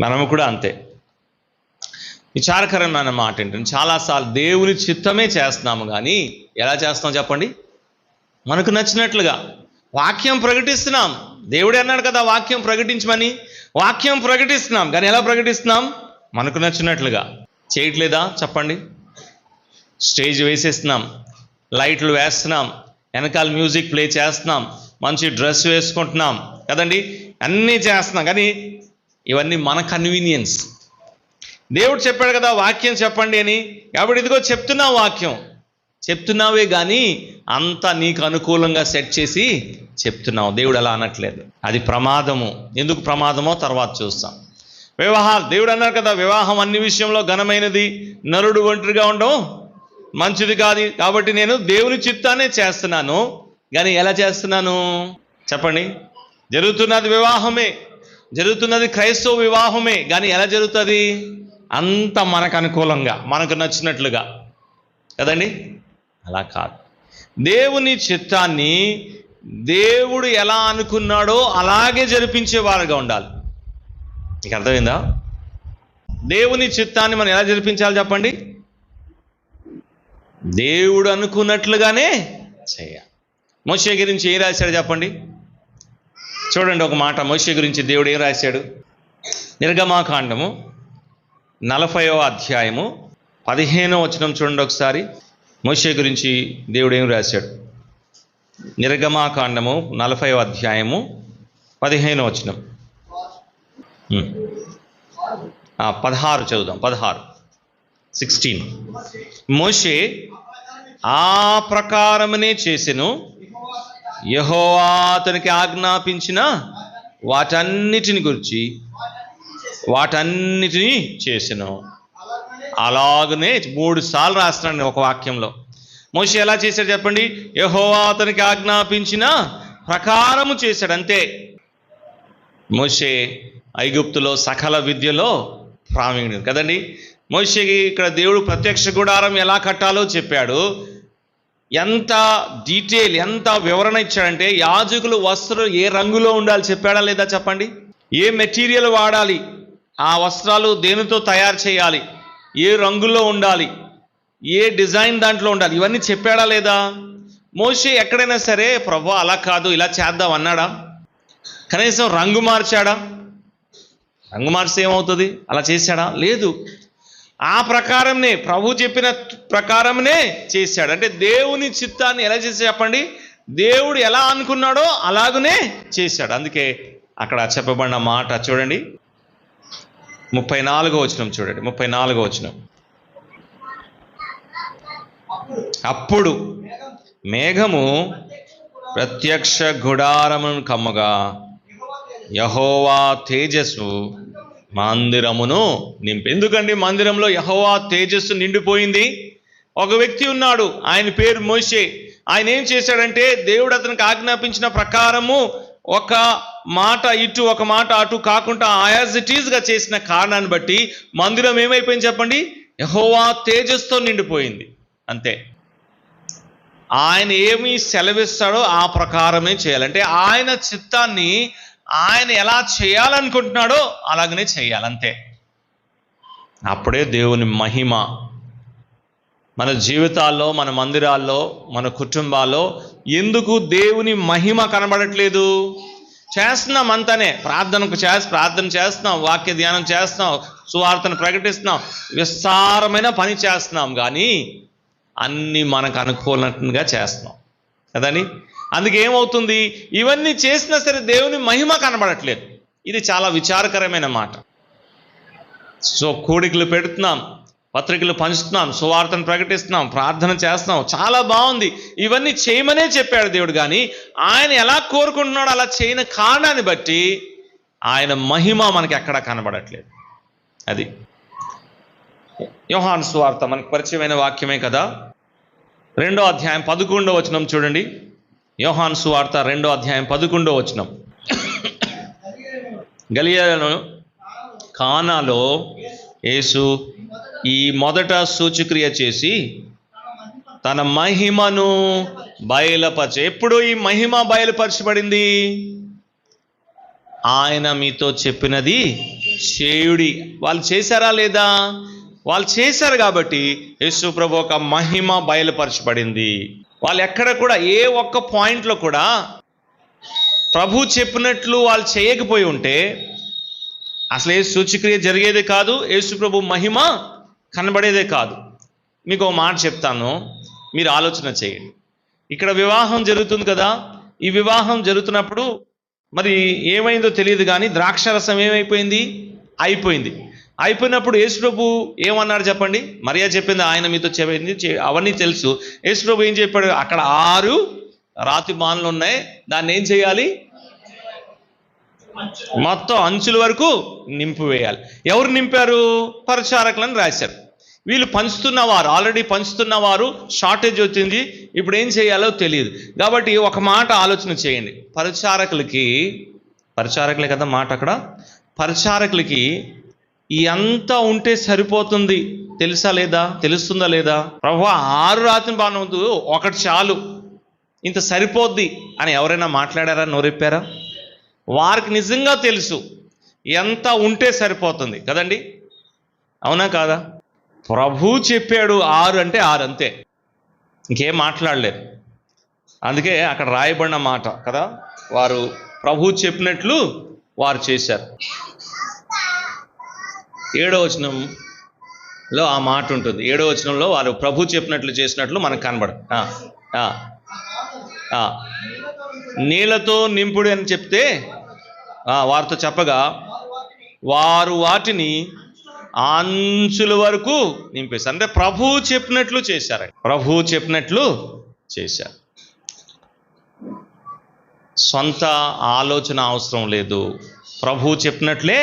S1: మనము కూడా అంతే. విచారకరమైన మాట ఏంటంటే చాలాసార్లు దేవుని చిత్తమే చేస్తున్నాము, కానీ ఎలా చేస్తాం చెప్పండి? మనకు నచ్చినట్లుగా. వాక్యం ప్రకటిస్తున్నాం, దేవుడే అన్నాడు కదా వాక్యం ప్రకటించమని. వాక్యం ప్రకటిస్తున్నాం, కానీ ఎలా ప్రకటిస్తున్నాం? మనకు నచ్చినట్లుగా. చేయట్లేదా చెప్పండి? స్టేజ్ వేసేస్తున్నాం, లైట్లు వేస్తున్నాం, వెనకాల మ్యూజిక్ ప్లే చేస్తున్నాం, మంచి డ్రెస్ వేసుకుంటున్నాం కదండి, అన్నీ చేస్తున్నాం, కానీ ఇవన్నీ మన కన్వీనియన్స్. దేవుడు చెప్పాడు కదా వాక్యం చెప్పండి అని, కాబట్టి ఇదిగో చెప్తున్నావు, వాక్యం చెప్తున్నావే కానీ అంతా నీకు అనుకూలంగా సెట్ చేసి చెప్తున్నావు. దేవుడు అలా అనట్లేదు. అది ప్రమాదము. ఎందుకు ప్రమాదమో తర్వాత చూస్తాం. వివాహాలు, దేవుడు అన్నారు కదా వివాహం అన్ని విషయంలో ఘనమైనది, నరుడు ఒంటరిగా ఉండడం మంచిది కాదు, కాబట్టి నేను దేవుని చిత్తాన్నే చేస్తున్నాను. కానీ ఎలా చేస్తున్నాను చెప్పండి? జరుగుతున్నది వివాహమే, జరుగుతున్నది క్రైస్తవ వివాహమే, కానీ ఎలా జరుగుతుంది? అంత మనకు అనుకూలంగా, మనకు నచ్చినట్లుగా కదండి. అలా కాదు. దేవుని చిత్తాన్ని దేవుడు ఎలా అనుకున్నాడో అలాగే జరిపించేవారుగా ఉండాలి. మీకు అర్థమైందా? దేవుని చిత్తాన్ని మనం ఎలా జరిపించాలి చెప్పండి? దేవుడు అనుకున్నట్లుగానే చేయాలి. మోషే గురించి ఏం రాశాడు చెప్పండి? చూడండి ఒక మాట, మోషే గురించి దేవుడు ఏం రాశాడు? నిర్గమాకాండము 40వ అధ్యాయము 15వ వచనం చూడండి ఒకసారి. మోషే గురించి దేవుడు ఏం రాశాడు? నిర్గమాకాండము 40వ అధ్యాయము 15వ వచనం. 16 చదువుదాం. 16. మోషే ఆ ప్రకారమునే చేసెను, యెహోవా అతనికి ఆజ్ఞాపించిన వాటన్నిటిని గురించి వాటన్నిటినీ చేసెను. అలాగనే 3 సార్లు రాస్తున్నాడు ఒక వాక్యంలో. మోషే ఎలా చేశాడు చెప్పండి? యెహోవా అతనికి ఆజ్ఞాపించిన ప్రకారము చేశాడు, అంతే. మోషే ఐగుప్తులో సకల విద్యలో ప్రావీణ్యుడు కదండి. మోషేకి ఇక్కడ దేవుడు ప్రత్యక్ష గుడారం ఎలా కట్టాలో చెప్పాడు. ఎంత డీటెయిల్, ఎంత వివరణ ఇచ్చాడంటే యాజకులు వస్త్రం ఏ రంగులో ఉండాలి చెప్పాడా లేదా చెప్పండి? ఏ మెటీరియల్ వాడాలి, ఆ వస్త్రాలు దేనితో తయారు చేయాలి, ఏ రంగులో ఉండాలి, ఏ డిజైన్ దాంట్లో ఉండాలి, ఇవన్నీ చెప్పాడా లేదా? మోషే ఎక్కడైనా సరే ప్రభు అలా కాదు ఇలా చేద్దాం అన్నాడా? కనీసం రంగు మార్చాడా? రంగు మార్చి ఏమవుతుంది? అలా చేశాడా? లేదు. ఆ ప్రకారంనే, ప్రభు చెప్పిన ప్రకారంనే చేశాడు. అంటే దేవుని చిత్తాన్ని ఎలా చేసి చెప్పండి? దేవుడు ఎలా అనుకున్నాడో అలాగనే చేశాడు. అందుకే అక్కడ చెప్పబడిన మాట చూడండి, 34వ వచనం చూడండి. 34వ వచనం. అప్పుడు మేఘము ప్రత్యక్ష గుడారమును కమ్మగా యెహోవా తేజస్సు మందిరమును నింపి. ఎందుకండి మందిరంలో యెహోవా తేజస్సు నిండిపోయింది? ఒక వ్యక్తి ఉన్నాడు, ఆయన పేరు మోషే. ఆయన ఏం చేశాడంటే దేవుడు అతనికి ఆజ్ఞాపించిన ప్రకారము ఒక మాట ఇటు ఒక మాట అటు కాకుండా యాజ్ ఇట్ ఈజ్గా చేసిన కారణాన్ని బట్టి మందిరం ఏమైపోయింది చెప్పండి? యెహోవా తేజస్సుతో నిండిపోయింది, అంతే. ఆయన ఏమి సెలవిస్తాడో ఆ ప్రకారమే చేయాలంటే ఆయన చిత్తాన్ని ఆయన ఎలా చేయాలనుకుంటున్నాడో అలాగనే చేయాలంతే. అప్పుడే దేవుని మహిమ మన జీవితాల్లో, మన మందిరాల్లో, మన కుటుంబాల్లో ఎందుకు దేవుని మహిమ కనబడట్లేదు? చేస్తున్నాం అంతానే, ప్రార్థన చేస్తున్నాం, వాక్య ధ్యానం చేస్తున్నాం, సువార్తను ప్రకటిస్తున్నాం, విస్తారమైన పని చేస్తున్నాం, కానీ అన్నీ మనకు అనుకూలంగా చేస్తున్నాం కదండి. అందుకే ఏమవుతుంది? ఇవన్నీ చేసినా సరే దేవుని మహిమ కనబడట్లేదు. ఇది చాలా విచారకరమైన మాట. సో కూడికలు పెడుతున్నాం, పత్రికలు పంచుతున్నాం, సువార్తను ప్రకటిస్తున్నాం, ప్రార్థన చేస్తున్నాం, చాలా బాగుంది. ఇవన్నీ చేయమనే చెప్పాడు దేవుడు, కానీ ఆయన ఎలా కోరుకుంటున్నాడో అలా చేయని కారణాన్ని బట్టి ఆయన మహిమ మనకి ఎక్కడా కనబడట్లేదు. అది యోహాను సువార్త మనకు పరిచయమైన వాక్యమే కదా. 2వ అధ్యాయం 11వ వచనం చూడండి. యోహాను సువార్త 2వ అధ్యాయం 11వ వచనం. గలిలయలో కానాలో యేసు ఈ మొదట సూచక్రియ చేసి తన మహిమను బయలుపరచ. ఎప్పుడు ఈ మహిమ బయలుపరచబడింది? ఆయన మీతో చెప్పినది చేయుడి. వాళ్ళు చేశారా లేదా? వాళ్ళు చేశారు కాబట్టి యేసు ప్రభు ఒక మహిమ బయలుపరచబడింది. వాళ్ళు ఎక్కడ కూడా ఏ ఒక్క పాయింట్లో కూడా ప్రభు చెప్పినట్లు వాళ్ళు చేయకపోయి ఉంటే అసలు ఏ సూచక్రియ జరిగేదే కాదు, యేసు ప్రభు మహిమ కనబడేదే కాదు. మీకు ఒక మాట చెప్తాను, మీరు ఆలోచన చేయండి. ఇక్కడ వివాహం జరుగుతుంది కదా, ఈ వివాహం జరుగుతున్నప్పుడు మరి ఏమైందో తెలియదు కానీ ద్రాక్షరసం ఏమైపోయింది? అయిపోయినప్పుడు యేసుప్రభు ఏమన్నాడు చెప్పండి? మరియా చెప్పింది, ఆయన మీతో చెప్పింది, అవన్నీ తెలుసు. యేసుప్రభు ఏం చెప్పాడు? అక్కడ 6 రాతి బాణలు ఉన్నాయి, దాన్ని ఏం చేయాలి? మొత్తం అంచుల వరకు నింపివేయాలి. ఎవరు నింపారు? పరిచారకులను రాశారు. వీళ్ళు పంచుతున్నవారు, ఆల్రెడీ పంచుతున్నవారు, షార్టేజ్ వచ్చింది, ఇప్పుడు ఏం చేయాలో తెలియదు. కాబట్టి ఒక మాట ఆలోచన చేయండి. పరిచారకులే కదా మాట అక్కడ, పరిచారకులకి ఎంత ఉంటే సరిపోతుంది తెలుస్తుందా లేదా? ప్రభువా 6 రాత్రి బాణములు ఒకటి చాలు, ఇంత సరిపోద్ది అని ఎవరైనా మాట్లాడారా? నోరెప్పారా? వారికి నిజంగా తెలుసు ఎంత ఉంటే సరిపోతుంది కదండి, అవునా కాదా? ప్రభు చెప్పాడు 6 అంటే 6 అంతే, ఇంకేం మాట్లాడలేదు. అందుకే అక్కడ రాయబడిన మాట కదా, వారు ప్రభు చెప్పినట్లు వారు చేశారు. 7వ వచనంలో ఆ మాట ఉంటుంది. 7వ వచనంలో వారు ప్రభు చెప్పినట్లు చేసినట్లు మనకు కనబడదు. నీళ్లతో నింపుడు అని చెప్తే వారితో చెప్పగా వారు వాటిని అంచుల వరకు నింపేశారు. అంటే ప్రభువు చెప్పినట్లు చేశారు. సొంత ఆలోచన అవసరం లేదు, ప్రభువు చెప్పినట్లే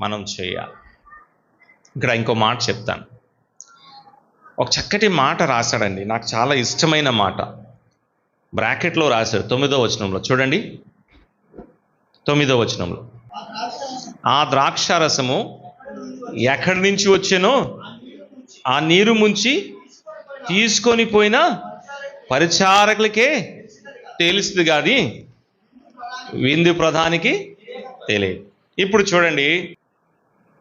S1: మనం చేయాలి. ఇక్కడ ఇంకో మాట చెప్తాను. ఒక చక్కటి మాట రాశాడండి, నాకు చాలా ఇష్టమైన మాట. బ్రాకెట్లో రాశాడు 9వ వచనంలో. చూడండి 9వ వచనంలో, ఆ ద్రాక్షారసము ఎక్కడి నుంచి వచ్చానో ఆ నీరు ముంచి తీసుకొని పోయిన పరిచారకులకే తెలుస్తుంది కానీ విందు ప్రధానికి తెలియదు. ఇప్పుడు చూడండి,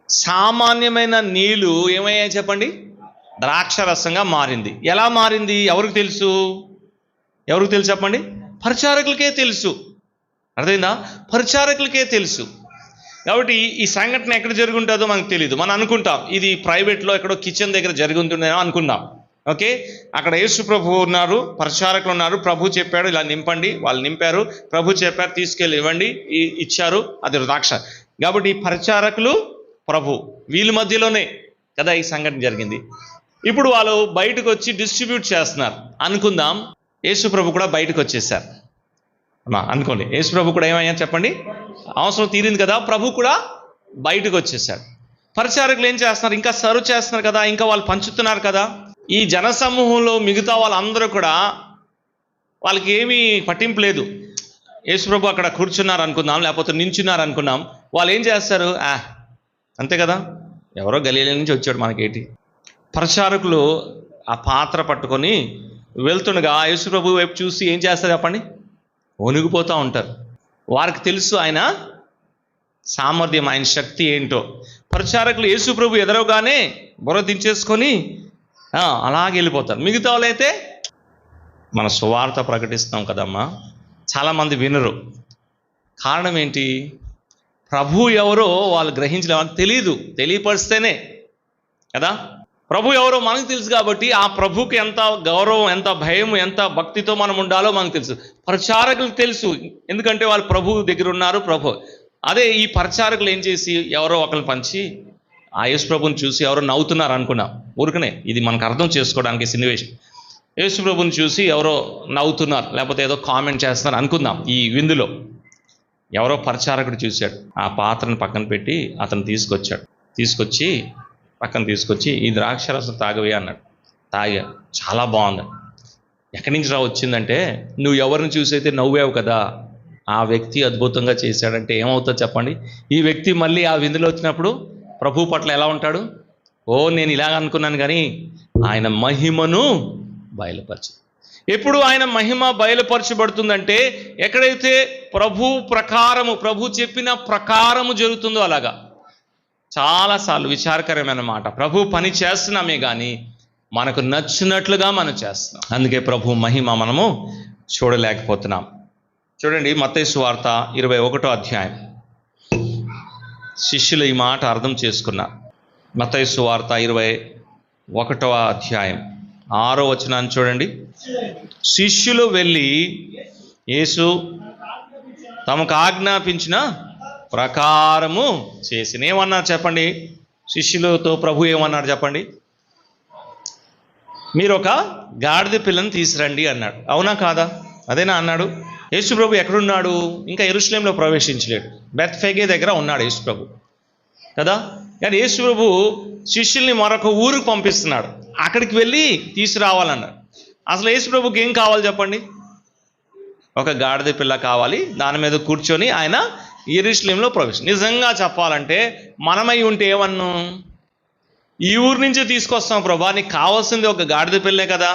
S1: సామాన్యమైన నీళ్ళు ఏమయ్యాయి చెప్పండి? ద్రాక్షరసంగా మారింది. ఎలా మారింది? ఎవరికి తెలుసు చెప్పండి? పరిచారకులకే తెలుసు. అర్థమైందా? పరిచారకులకే తెలుసు. కాబట్టి ఈ సంఘటన ఎక్కడ జరుగుంటుందో మనకు తెలియదు. మనం అనుకుంటాం ఇది ప్రైవేట్లో ఎక్కడో కిచెన్ దగ్గర జరిగి ఉంటుందేమో అనుకుందాం. ఓకే, అక్కడ యేసు ప్రభు ఉన్నారు, పరిచారకులు ఉన్నారు, ప్రభు చెప్పాడు ఇలా నింపండి, వాళ్ళు నింపారు, ప్రభు చెప్పారు తీసుకెళ్ళి ఇవ్వండి, ఇచ్చారు, అది ద్రాక్ష. కాబట్టి ఈ పరిచారకులు ప్రభు వీళ్ళ మధ్యలోనే కదా ఈ సంఘటన జరిగింది. ఇప్పుడు వాళ్ళు బయటకు వచ్చి డిస్ట్రిబ్యూట్ చేస్తున్నారు అనుకుందాం. యేసు ప్రభు కూడా బయటకు వచ్చేసారు అనుకోండి. యేసు ప్రభు కూడా ఏమయ్యారు చెప్పండి? అవసరం తీరింది కదా, ప్రభు కూడా బయటకు వచ్చేసాడు. పరిచారకులు ఏం చేస్తున్నారు? ఇంకా సర్వ్ చేస్తున్నారు కదా, ఇంకా వాళ్ళు పంచుతున్నారు కదా. ఈ జనసమూహంలో మిగతా వాళ్ళందరూ కూడా వాళ్ళకి ఏమీ పట్టింపు లేదు. యేసు ప్రభు అక్కడ కూర్చున్నారు అనుకుందాం, లేకపోతే నించున్నారు అనుకున్నాం. వాళ్ళు ఏం చేస్తారు? అంతే కదా, ఎవరో గలీల నుంచి వచ్చాడు మనకేంటి. పరిచారకులు ఆ పాత్ర పట్టుకొని వెళ్తుండగా యేసు ప్రభు వైపు చూసి ఏం చేస్తారు చెప్పండి? వణిగిపోతూ ఉంటారు. వారికి తెలుసు ఆయన సామర్థ్యం, ఆయన శక్తి ఏంటో. పరిచారకులు యేసు ప్రభు ఎదురవగానే బుర్ర దించేసుకొని అలాగే వెళ్ళిపోతారు. మిగతా వాళ్ళైతే మన సువార్త ప్రకటిస్తాం కదమ్మా, చాలామంది వినరు. కారణం ఏంటి? ప్రభు ఎవరో వాళ్ళు గ్రహించలేమని తెలియదు. తెలియపరిస్తేనే కదా, ప్రభు ఎవరో మనకు తెలుసు. కాబట్టి ఆ ప్రభుకి ఎంత గౌరవం, ఎంత భయం, ఎంత భక్తితో మనం ఉండాలో మనకు తెలుసు. పరిచారకులకు తెలుసు, ఎందుకంటే వాళ్ళు ప్రభు దగ్గర ఉన్నారు. ప్రభు అదే ఈ పరిచారకులు ఏం చేసి ఎవరో ఒకరు పంచి ఆ యేసు ప్రభుని చూసి ఎవరో నవ్వుతున్నారు అనుకున్నాం. ఊరికనే ఇది మనకు అర్థం చేసుకోవడానికి సన్నివేశం. యేసు ప్రభుని చూసి ఎవరో నవ్వుతున్నారు, లేకపోతే ఏదో కామెంట్ చేస్తున్నారు అనుకుందాం. ఈ విందులో ఎవరో పరిచారకుడు చూశాడు, ఆ పాత్రను పక్కన పెట్టి అతను తీసుకొచ్చి పక్కన తీసుకొచ్చి ఈ ద్రాక్షరసం తాగవే అన్నాడు. తాగా, చాలా బాగుంది. ఎక్కడి నుంచి వచ్చిందంటే, నువ్వు ఎవరిని చూసైతే నవ్వావు కదా, ఆ వ్యక్తి అద్భుతంగా చేశాడంటే ఏమవుతుందో చెప్పండి? ఈ వ్యక్తి మళ్ళీ ఆ విందులో వచ్చినప్పుడు ప్రభు పట్ల ఎలా ఉంటాడు? నేను ఇలాగ అనుకున్నాను కానీ ఆయన మహిమను బయలుపరచు. ఎప్పుడు ఆయన మహిమ బయలుపరచబడుతుందంటే ఎక్కడైతే ప్రభు చెప్పిన ప్రకారము జరుగుతుందో అలాగా. చాలాసార్లు విచారకరమైన మాట, ప్రభు పని చేస్తున్నామే కానీ మనకు నచ్చినట్లుగా మనం చేస్తున్నాం. అందుకే ప్రభు మహిమ మనము చూడలేకపోతున్నాం. చూడండి మత్తయి సువార్త 21వ అధ్యాయం. శిష్యులు ఈ మాట అర్థం చేసుకున్నారు. మత్తయి సువార్త 21వ అధ్యాయం 6వ వచనాన్ని చూడండి. శిష్యులు వెళ్ళి యేసు తమకు ఆజ్ఞాపించిన ప్రకారము చేసిన. ఏమన్నారు చెప్పండి? శిష్యులతో ప్రభు ఏమన్నారు చెప్పండి? మీరు ఒక గాడిద పిల్లని తీసురండి అన్నాడు. అవునా కాదా? అదేనా అన్నాడు? యేసు ప్రభు ఎక్కడున్నాడు? ఇంకా యెరూషలేంలో ప్రవేశించలేడు, బెత్ఫెగే దగ్గర ఉన్నాడు యేసు ప్రభు కదా. కానీ యేసు ప్రభు శిష్యుల్ని మరొక ఊరికి పంపిస్తున్నాడు, అక్కడికి వెళ్ళి తీసుకురావాలన్నాడు. అసలు యేసు ప్రభుకి ఏం కావాలి చెప్పండి? ఒక గాడిద పిల్ల కావాలి, దాని మీద కూర్చొని ఆయన యెరూషలేంలో నిజంగా చెప్పాలంటే మనమై ఉంటే ఏమన్ను, ఈ ఊరు నుంచే తీసుకొస్తాం ప్రభా, నీకు కావాల్సింది ఒక గాడిద పిల్లే కదా,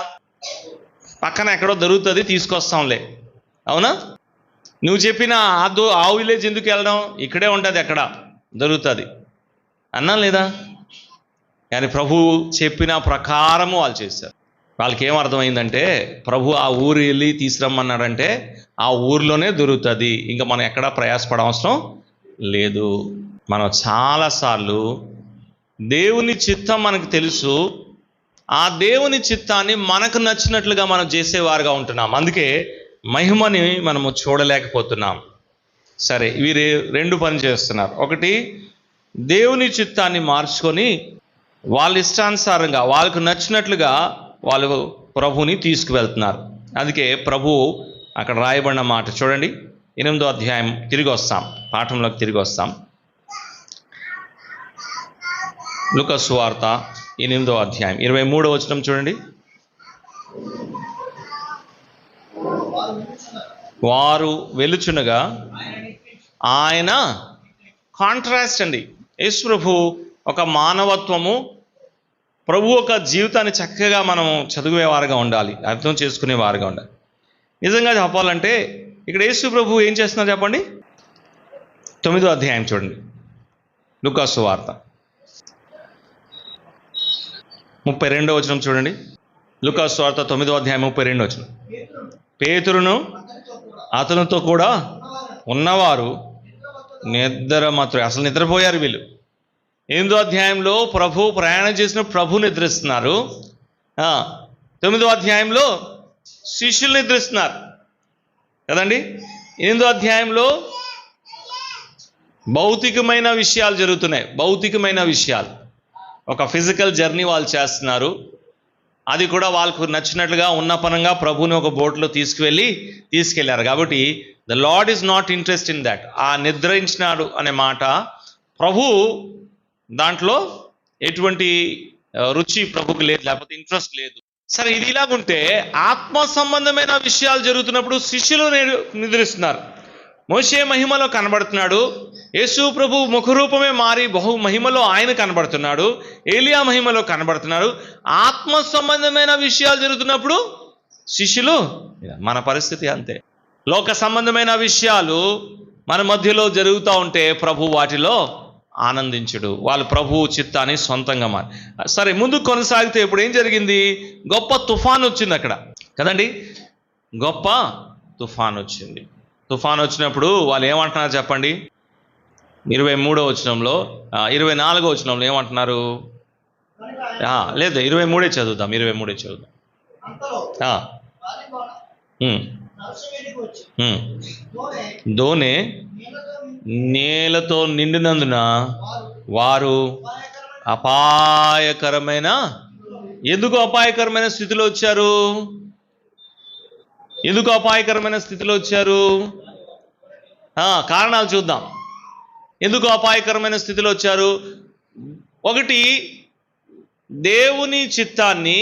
S1: పక్కన ఎక్కడో దొరుకుతుంది తీసుకొస్తాంలే, అవునా? నువ్వు చెప్పిన ఆ విలేజ్ ఎందుకు వెళ్ళడం, ఇక్కడే ఉంటుంది, ఎక్కడ దొరుకుతుంది అన్నా లేదా? కానీ ప్రభు చెప్పిన ప్రకారము వాళ్ళు చేశారు. వాళ్ళకి ఏం అర్థమైందంటే ప్రభు ఆ ఊరు వెళ్ళి తీసుకురమ్మన్నాడంటే ఆ ఊరిలోనే దొరుకుతుంది, ఇంకా మనం ఎక్కడా ప్రయాసపడవసరం లేదు. మనం చాలాసార్లు దేవుని చిత్తం మనకు తెలుసు, ఆ దేవుని చిత్తాన్ని మనకు నచ్చినట్లుగా మనం చేసేవారుగా ఉంటున్నాం. అందుకే మహిమని మనము చూడలేకపోతున్నాం. సరే, వీరు రెండు పని చేస్తున్నారు. ఒకటి, దేవుని చిత్తాన్ని మార్చుకొని వాళ్ళ ఇష్టానుసారంగా వాళ్ళకు నచ్చినట్లుగా వాళ్ళు ప్రభుని తీసుకువెళ్తున్నారు. అందుకే ప్రభు అక్కడ రాయబడిన మాట చూడండి, 8వ అధ్యాయం తిరిగి వస్తాం, పాఠంలోకి తిరిగి వస్తాం. లూకా సువార్త 8వ అధ్యాయం 23వ వచనం చూడండి. వారు వెలుచునగా ఆయన, కాంట్రాస్ట్ అండి. యేసు ప్రభు ఒక మానవత్వము, ప్రభు ఒక జీవితాన్ని చక్కగా మనం చదివేవారుగా ఉండాలి, అర్థం చేసుకునేవారుగా ఉండాలి. నిజంగా చెప్పాలంటే ఇక్కడ యేసు ప్రభు ఏం చేస్తున్నారు చెప్పండి? 9వ అధ్యాయం చూడండి, లూకా సువార్త 32వ వచనం చూడండి. లూకా సువార్త 9వ అధ్యాయం 32వ వచనం. పేతురును అతనితో కూడా ఉన్నవారు అసలు నిద్రపోయారు వీళ్ళు. 8వ అధ్యాయంలో ప్రభు ప్రయాణం చేసిన ప్రభు నిద్రిస్తున్నారు, 9వ అధ్యాయంలో శిష్యులు నిద్రిస్తున్నారు కదండి. 8వ అధ్యాయంలో భౌతికమైన విషయాలు జరుగుతున్నాయి, భౌతికమైన విషయాలు. ఒక ఫిజికల్ జర్నీ వాళ్ళు చేస్తున్నారు, అది కూడా వాళ్ళకు నచ్చినట్లుగా ఉన్నపనంగా ప్రభుని ఒక బోట్లో తీసుకెళ్లారు. కాబట్టి the lord is not interest in that. ఆ నిద్రించినాడు అనే మాట ప్రభు దాంట్లో ఎటువంటి రుచి ప్రభుకు లేదు, లేకపోతే ఇంట్రెస్ట్ లేదు. సరే, ఇది ఇలాగుంటే ఆత్మ సంబంధమైన విషయాలు జరుగుతున్నప్పుడు శిష్యులు నిద్రిస్తున్నారు. మోషే మహిమలో కనబడుతున్నాడు, యేసు ప్రభు ముఖరూపమే మారి బహు మహిమలో ఆయన కనబడుతున్నాడు, ఏలియా మహిమలో కనబడుతున్నాడు. ఆత్మ సంబంధమైన విషయాలు జరుగుతున్నప్పుడు శిష్యులు, మన పరిస్థితి అంతే. లోక సంబంధమైన విషయాలు మన మధ్యలో జరుగుతూ ఉంటే ప్రభు వాటిలో ఆనందించుడు, వాళ్ళు ప్రభు చిత్తాన్ని సొంతంగా సరే, ముందు కొనసాగితే ఇప్పుడు ఏం జరిగింది? గొప్ప తుఫాన్ వచ్చింది అక్కడ కదండి, గొప్ప తుఫాన్ వచ్చింది. తుఫాన్ వచ్చినప్పుడు వాళ్ళు ఏమంటున్నారు చెప్పండి? 23వ వచనంలో 24వ వచనంలో ఏమంటున్నారు? లేదు, 23 చదువుదాం. 23 చదువుదాం. దోనె నేలతో నిండినందున వారు అపాయకరమైన, ఎందుకు అపాయకరమైన స్థితిలో వచ్చారు? ఎందుకు అపాయకరమైన స్థితిలో వచ్చారు? కారణాలు చూద్దాం. ఎందుకు అపాయకరమైన స్థితిలో వచ్చారు? ఒకటి, దేవుని చిత్తాన్ని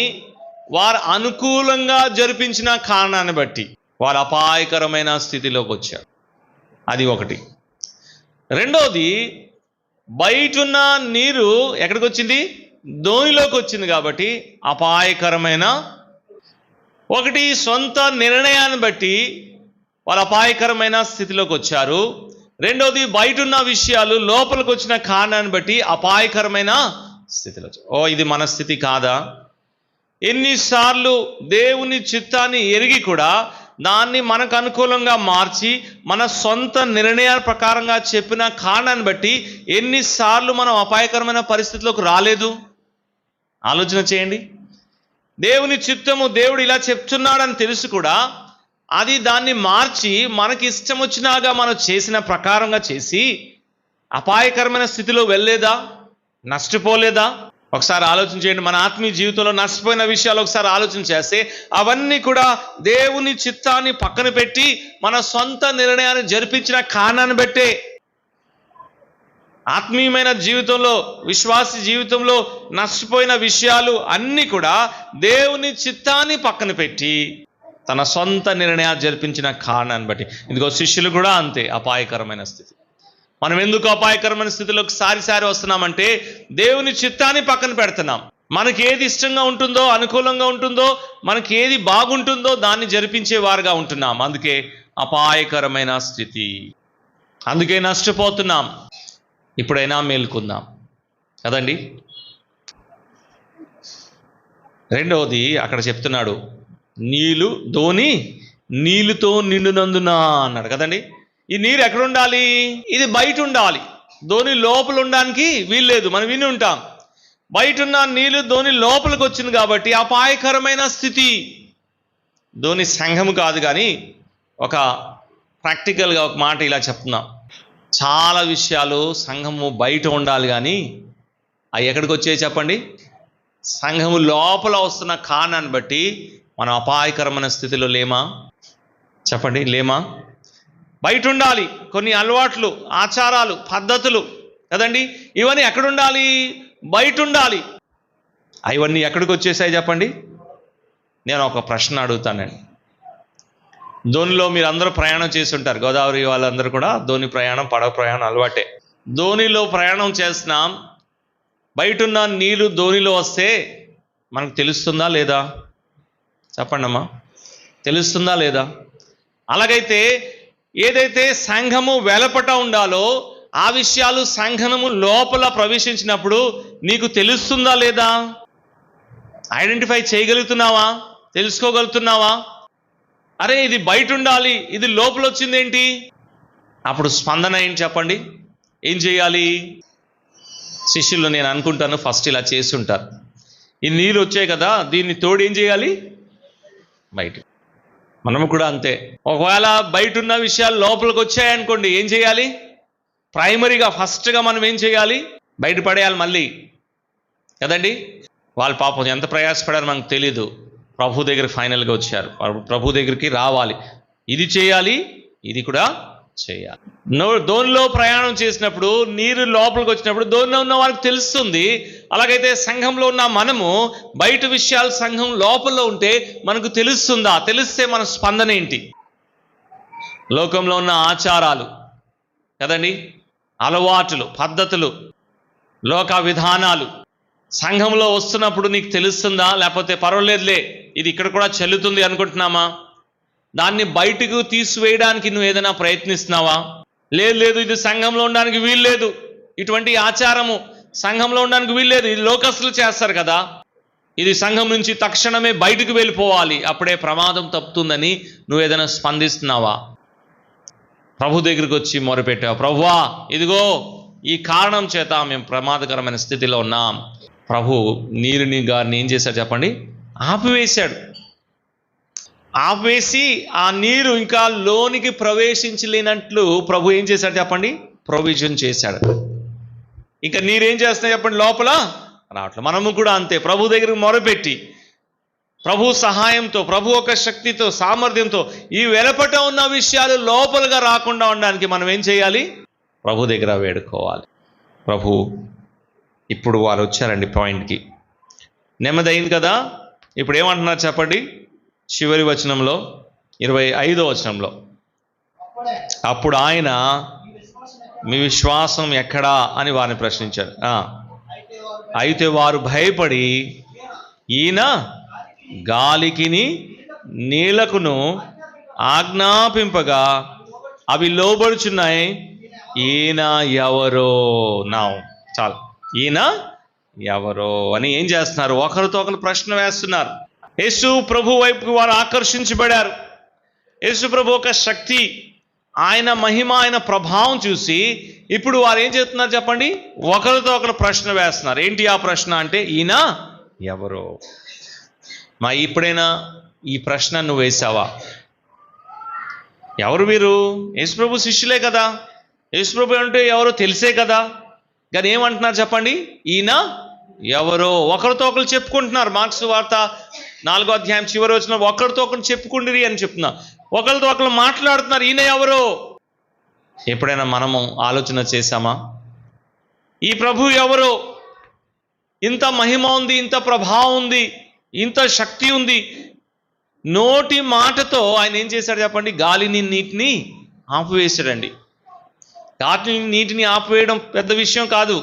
S1: వారు అనుకూలంగా జరిపించిన కారణాన్ని బట్టి వారు అపాయకరమైన స్థితిలోకి వచ్చారు. అది ఒకటి. రెండోది, బయటున్న నీరు ఎక్కడికి వచ్చింది? ధోనిలోకి వచ్చింది, కాబట్టి అపాయకరమైన ఒకటి సొంత నిర్ణయాన్ని బట్టి వాళ్ళు అపాయకరమైన స్థితిలోకి వచ్చారు. రెండోది బయట ఉన్న విషయాలు లోపలికి వచ్చిన కారణాన్ని బట్టి అపాయకరమైన స్థితిలో వచ్చారు. ఇది మన స్థితి కాదా? ఎన్నిసార్లు దేవుని చిత్తాన్ని ఎరిగి కూడా దాన్ని మనకు అనుకూలంగా మార్చి మన సొంత నిర్ణయాల ప్రకారంగా చెప్పిన కారణాన్ని బట్టి ఎన్నిసార్లు మనం అపాయకరమైన పరిస్థితిలోకి రాలేదు? ఆలోచన చేయండి. దేవుని చిత్తము, దేవుడు ఇలా చెప్తున్నాడని తెలుసు కూడా అది దాన్ని మార్చి మనకి ఇష్టం వచ్చినాగా మనం చేసిన ప్రకారంగా చేసి అపాయకరమైన స్థితిలో వెళ్ళలేదా? నష్టపోలేదా? ఒకసారి ఆలోచన చేయండి. మన ఆత్మీయ జీవితంలో నష్టపోయిన విషయాలు ఒకసారి ఆలోచన చేస్తే అవన్నీ కూడా దేవుని చిత్తాన్ని పక్కన పెట్టి మన సొంత నిర్ణయాన్ని జరిపించిన కారణాన్ని బట్టే. ఆత్మీయమైన జీవితంలో, విశ్వాస జీవితంలో నష్టపోయిన విషయాలు అన్నీ కూడా దేవుని చిత్తాన్ని పక్కన పెట్టి తన సొంత నిర్ణయాలు జరిపించిన కారణాన్ని బట్టి. ఇదిగో శిష్యులు కూడా అంతే, అపాయకరమైన స్థితి. మనం ఎందుకు అపాయకరమైన స్థితిలోకి సారి వస్తున్నామంటే దేవుని చిత్తాన్ని పక్కన పెడుతున్నాం. మనకి ఏది ఇష్టంగా ఉంటుందో, అనుకూలంగా ఉంటుందో, మనకి ఏది బాగుంటుందో దాన్ని జరిపించే వారుగా ఉంటున్నాం. అందుకే అపాయకరమైన స్థితి, అందుకే నష్టపోతున్నాం. ఇప్పుడైనా మేల్కొందాం కదండి. రెండవది అక్కడ చెప్తున్నాడు, ధోని నీళ్ళుతో నిండునందున అన్నాడు కదండి. ఈ నీరు ఎక్కడ ఉండాలి? ఇది బయట ఉండాలి, ధోని లోపల ఉండడానికి వీల్లేదు. మనం విని ఉంటాం, బయట ఉన్న నీళ్ళు ధోని లోపలికి వచ్చింది కాబట్టి అపాయకరమైన స్థితి. ధోని సంఘము కాదు, కానీ ఒక ప్రాక్టికల్గా ఒక మాట ఇలా చెప్తున్నాం. చాలా విషయాలు సంఘము బయట ఉండాలి, కానీ అవి ఎక్కడికి వచ్చాయి చెప్పండి? సంఘము లోపల వస్తున్న కారణాన్ని బట్టి మనం అపాయకరమైన స్థితిలో లేమా? చెప్పండి, లేమా? బయట ఉండాలి కొన్ని అలవాట్లు, ఆచారాలు, పద్ధతులు కదండి. ఇవన్నీ ఎక్కడుండాలి? బయట ఉండాలి. ఇవన్నీ ఎక్కడికి వచ్చేసాయి చెప్పండి? నేను ఒక ప్రశ్న అడుగుతానండి. ధోనిలో మీరు అందరూ ప్రయాణం చేసి ఉంటారు. గోదావరి వాళ్ళందరూ కూడా ధోని ప్రయాణం, పడవ ప్రయాణం అలవాటే. ధోనిలో ప్రయాణం చేస్తున్నాం, బయట ఉన్న నీళ్ళు ధోనిలో వస్తే మనకు తెలుస్తుందా లేదా? చెప్పండి అమ్మా, తెలుస్తుందా లేదా? అలాగైతే ఏదైతే సంఘము వెలపట ఉండాలో ఆ విషయాలు సంఘము లోపల ప్రవేశించినప్పుడు నీకు తెలుస్తుందా లేదా? ఐడెంటిఫై చేయగలుగుతున్నావా? తెలుసుకోగలుగుతున్నావా? అరే ఇది బయట ఉండాలి, ఇది లోపల వచ్చిందేంటి? అప్పుడు స్పందన ఏంటి చెప్పండి? ఏం చేయాలి? శిష్యులు నేను అనుకుంటాను ఫస్ట్ ఇలా చేసి ఉంటారు. ఈ నీళ్ళు వచ్చాయి కదా, దీన్ని తోడు ఏం చేయాలి? బయట. మనము కూడా అంతే. ఒకవేళ బయట ఉన్న విషయాలు లోపలికి వచ్చాయనుకోండి, ఏం చేయాలి? ప్రైమరీగా ఫస్ట్గా మనం ఏం చేయాలి? బయటపడేయాలి మళ్ళీ కదండి. వాళ్ళ పాపం ఎంత ప్రయాసపడారో మనకు తెలీదు. ప్రభు దగ్గర ఫైనల్గా వచ్చారు, ప్రభు దగ్గరికి రావాలి. ఇది చేయాలి, ఇది కూడా చేయాలి. ధోనిలో ప్రయాణం చేసినప్పుడు నీరు లోపలికి వచ్చినప్పుడు ధోనిలో ఉన్న వాళ్ళకి తెలుస్తుంది. అలాగైతే సంఘంలో ఉన్న మనము బయట విషయాలు సంఘం లోపల ఉంటే మనకు తెలుస్తుందా? తెలిస్తే మన స్పందన ఏంటి? లోకంలో ఉన్న ఆచారాలు కదండి, అలవాట్లు, పద్ధతులు, లోక విధానాలు సంఘంలో వస్తున్నప్పుడు నీకు తెలుస్తుందా? లేకపోతే పర్వాలేదులే ఇది ఇక్కడ కూడా చెల్లుతుంది అనుకుంటున్నామా? దాన్ని బయటకు తీసివేయడానికి నువ్వు ఏదైనా ప్రయత్నిస్తున్నావా? లేదు ఇది సంఘంలో ఉండడానికి వీల్లేదు, ఇటువంటి ఆచారము సంఘంలో ఉండడానికి వీల్లేదు, ఇది లోకస్తులు చేస్తారు కదా, ఇది సంఘం నుంచి తక్షణమే బయటకు వెళ్ళిపోవాలి, అప్పుడే ప్రమాదం తప్పుతుందని నువ్వు ఏదైనా స్పందిస్తున్నావా? ప్రభు దగ్గరికి వచ్చి మొరపెట్టావు, ప్రభువా ఇదిగో ఈ కారణం చేత మేము ప్రమాదకరమైన స్థితిలో ఉన్నాం. ప్రభు నీరుని గారిని ఏం చేశాడు చెప్పండి? ఆపివేశాడు. ఆపివేసి ఆ నీరు ఇంకా లోనికి ప్రవేశించలేనట్లు ప్రభు ఏం చేశాడు చెప్పండి? ప్రొవిజన్ చేశాడు. ఇంకా నీరేం చేస్తున్నాయి చెప్పండి? లోపల రావట్లేదు. మనము కూడా అంతే, ప్రభు దగ్గరికి మొరపెట్టి ప్రభు సహాయంతో, ప్రభు యొక్క శక్తితో, సామర్థ్యంతో ఈ వెలపట ఉన్న విషయాలు లోపలగా రాకుండా ఉండడానికి మనం ఏం చేయాలి? ప్రభు దగ్గర వేడుకోవాలి. ప్రభు ఇప్పుడు వారు వచ్చారండి పాయింట్కి. నెమ్మది అయింది కదా. ఇప్పుడు ఏమంటున్నారు చెప్పండి? చివరి వచనంలో 25వ వచనంలో, అప్పుడు ఆయన మీ విశ్వాసం ఎక్కడా అని వారిని ప్రశ్నించారు. అయితే వారు భయపడి ఈయన గాలికిని నీళ్లకును ఆజ్ఞాపింపగా అవి లోబడుచున్నాయి. ఈయన ఎవరో? నా చాలు, ఈయన ఎవరో అని ఏం చేస్తున్నారు? ఒకరితో ఒకరు ప్రశ్న వేస్తున్నారు. యేసు ప్రభు వైపుకి వారు ఆకర్షించబడారు. యేసు ప్రభు ఒక శక్తి, ఆయన మహిమ, ఆయన ప్రభావం చూసి ఇప్పుడు వారు ఏం చేస్తున్నారు చెప్పండి? ఒకరితో ఒకరు ప్రశ్న వేస్తున్నారు. ఏంటి ఆ ప్రశ్న అంటే, ఈయన ఎవరో? ఇప్పుడైనా ఈ ప్రశ్న నువ్వు వేసావా? ఎవరు మీరు? యేసుప్రభు శిష్యులే కదా. యేసుప్రభు అంటే ఎవరో తెలిసే కదా. కానీ ఏమంటున్నారు చెప్పండి? ఈయన ఎవరో? ఒకరితో ఒకరు చెప్పుకుంటున్నారు. మార్క్స్ వార్త 4వ అధ్యాయం చివరి వచ్చిన ఒకరితో ఒకరు చెప్పుకుండిరి అని చెప్తున్నా. ఒకరితో ఒకరు మాట్లాడుతున్నారు, ఈయన ఎవరో? ఎప్పుడైనా మనము ఆలోచన చేశామా? ఈ ప్రభు ఎవరో? ఇంత మహిమ ఉంది, ఇంత ప్రభావం ఉంది, ఇంత శక్తి ఉంది. నోటి మాటతో ఆయన ఏం చేశాడు చెప్పండి? గాలిని, నీటిని ఆపివేశాడండి. గాలిని, నీటిని ఆపివేయడం పెద్ద విషయం కాదు.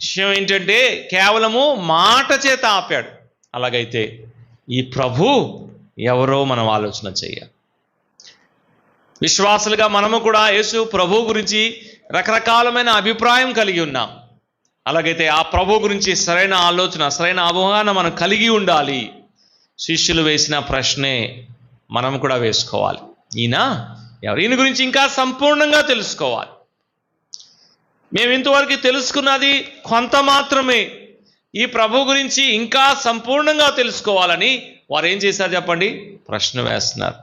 S1: విషయం ఏంటంటే కేవలము మాట చేత ఆపాడు. అలాగైతే ఈ ప్రభు ఎవరో మనం ఆలోచన చేయాలి. విశ్వాసులుగా మనము కూడా యేసు ప్రభు గురించి రకరకాలమైన అభిప్రాయం కలిగి ఉన్నాం. అలాగైతే ఆ ప్రభు గురించి సరైన ఆలోచన, సరైన అవగాహన మనం కలిగి ఉండాలి. శిష్యులు వేసిన ప్రశ్నే మనం కూడా వేసుకోవాలి. ఈయన ఎవరు? ఈయన గురించి ఇంకా సంపూర్ణంగా తెలుసుకోవాలి. మేము ఇంతవరకు తెలుసుకున్నది కొంత మాత్రమే. ఈ ప్రభు గురించి ఇంకా సంపూర్ణంగా తెలుసుకోవాలని వారు ఏం చేశారు చెప్పండి? ప్రశ్న వేస్తున్నారు.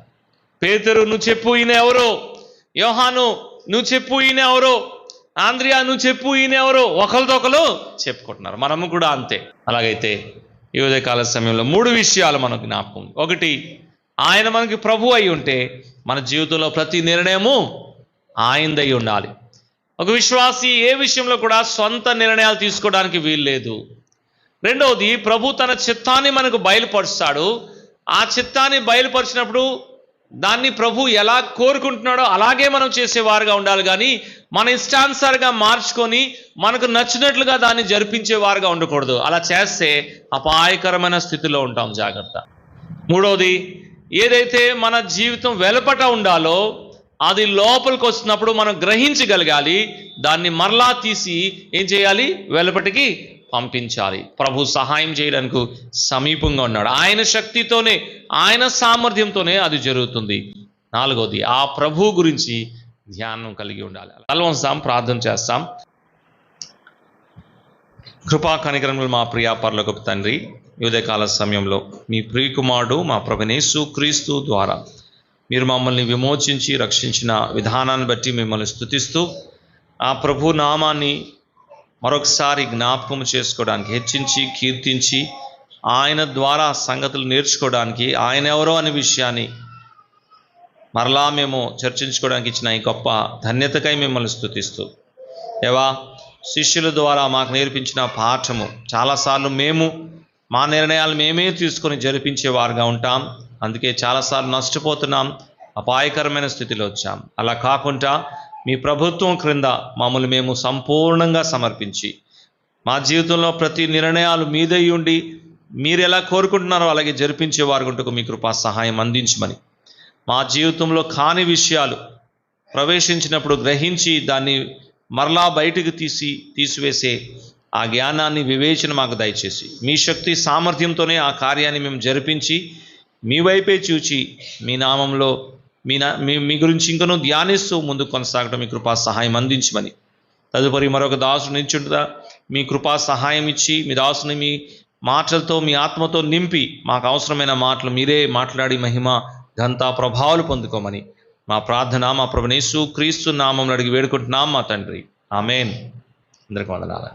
S1: పేతురు, నువ్వు చెప్పు ఈయన ఎవరో? యోహాను, నువ్వు చెప్పు ఈయన ఎవరో? ఆంద్రియా, నువ్వు చెప్పు ఈయన ఎవరో? ఒకరితో ఒకరు చెప్పుకుంటున్నారు. మనము కూడా అంతే. అలాగైతే ఈ ఉదయకాల సమయంలో 3 విషయాలు మనకు జ్ఞాపకం. ఒకటి, ఆయన మనకి ప్రభు అయి ఉంటే మన జీవితంలో ప్రతి నిర్ణయము ఆయనదై ఉండాలి. ఒక విశ్వాసి ఏ విషయంలో కూడా సొంత నిర్ణయాలు తీసుకోవడానికి వీల్లేదు. రెండవది, ప్రభు తన చిత్తాన్ని మనకు బయలుపరుస్తాడు. ఆ చిత్తాన్ని బయలుపరిచినప్పుడు దాన్ని ప్రభు ఎలా కోరుకుంటున్నాడో అలాగే మనం చేసేవారుగా ఉండాలి. కానీ మన ఇష్టానుసారంగా మార్చుకొని మనకు నచ్చినట్లుగా దాన్ని జరిపించేవారుగా ఉండకూడదు. అలా చేస్తే అపాయకరమైన స్థితిలో ఉంటాం. జాగ్రత్త. మూడవది, ఏదైతే మన జీవితం వెలుపట ఉండాలో అది లోపలికి వస్తున్నప్పుడు మనం గ్రహించగలగాలి. దాన్ని మరలా తీసి ఏం చేయాలి? వెలుపటికి పంపించాలి. ప్రభు సహాయం చేయడానికి సమీపంగా ఉన్నాడు. ఆయన శక్తితోనే, ఆయన సామర్థ్యంతోనే అది జరుగుతుంది. నాలుగవది, ఆ ప్రభు గురించి ధ్యానం కలిగి ఉండాలి. తలవంచుదాం, ప్రార్థన చేస్తాం. కృపా కనికరములు మా ప్రియ పరలోకపు తండ్రి, ఈ ఉదయకాల సమయంలో మీ ప్రియకుమారుడు మా ప్రభువైన యేసు క్రీస్తు ద్వారా మీరు మమ్మల్ని విమోచించి రక్షించిన విధానాన్ని బట్టి మిమ్మల్ని స్తుతిస్తూ ఆ ప్రభు నామాన్ని మరొకసారి జ్ఞాపకం చేసుకోవడానికి, హెచ్చించి కీర్తించి ఆయన ద్వారా సంగతులు నేర్చుకోవడానికి, ఆయన ఎవరో అనే విషయాన్ని మరలా మేము చర్చించుకోవడానికి ఇచ్చిన ఈ గొప్ప ధన్యతకై మిమ్మల్ని స్తుతిస్తూ, దేవా, శిష్యుల ద్వారా మాకు నేర్పించిన పాఠము చాలాసార్లు మేము మా నిర్ణయాలు మేమే తీసుకొని జరిపించేవారుగా ఉంటాం. అందుకే చాలాసార్లు నష్టపోతున్నాం, అపాయకరమైన స్థితిలో వచ్చాం. అలా కాకుండా మీ ప్రభుత్వం క్రింద మమ్మల్ని మేము సంపూర్ణంగా సమర్పించి మా జీవితంలో ప్రతి నిర్ణయాలు మీదై ఉండి మీరు ఎలా కోరుకుంటున్నారో అలాగే జరిపించే వారుగుంటకు మీ కృపా సహాయం అందించమని, మా జీవితంలో కాని విషయాలు ప్రవేశించినప్పుడు గ్రహించి దాన్ని మరలా బయటకు తీసివేసే ఆ జ్ఞానాన్ని, వివేచన మాకు దయచేసి మీ శక్తి సామర్థ్యంతోనే ఆ కార్యాన్ని మేము జరిపించి మీ వైపే చూచి మీ నామంలో మీ గురించి ఇంకనూ ధ్యానిస్తూ ముందుకు కొనసాగడం మీ కృపా సహాయం అందించమని, తదుపరి మరొక దాసుని నిల్చుంటుదా మీ కృపా సహాయం ఇచ్చి మీ దాసుని మీ మాటలతో, మీ ఆత్మతో నింపి మాకు అవసరమైన మాటలు మీరే మాట్లాడి మహిమ, ఘనత, ప్రభావాలు పొందుకోమని మా ప్రార్థన మా ప్రభువైన యేసు క్రీస్తు నామములో అడిగి వేడుకుంటున్నాం మా తండ్రి. ఆమేన్. అందరికీ వందనాలు.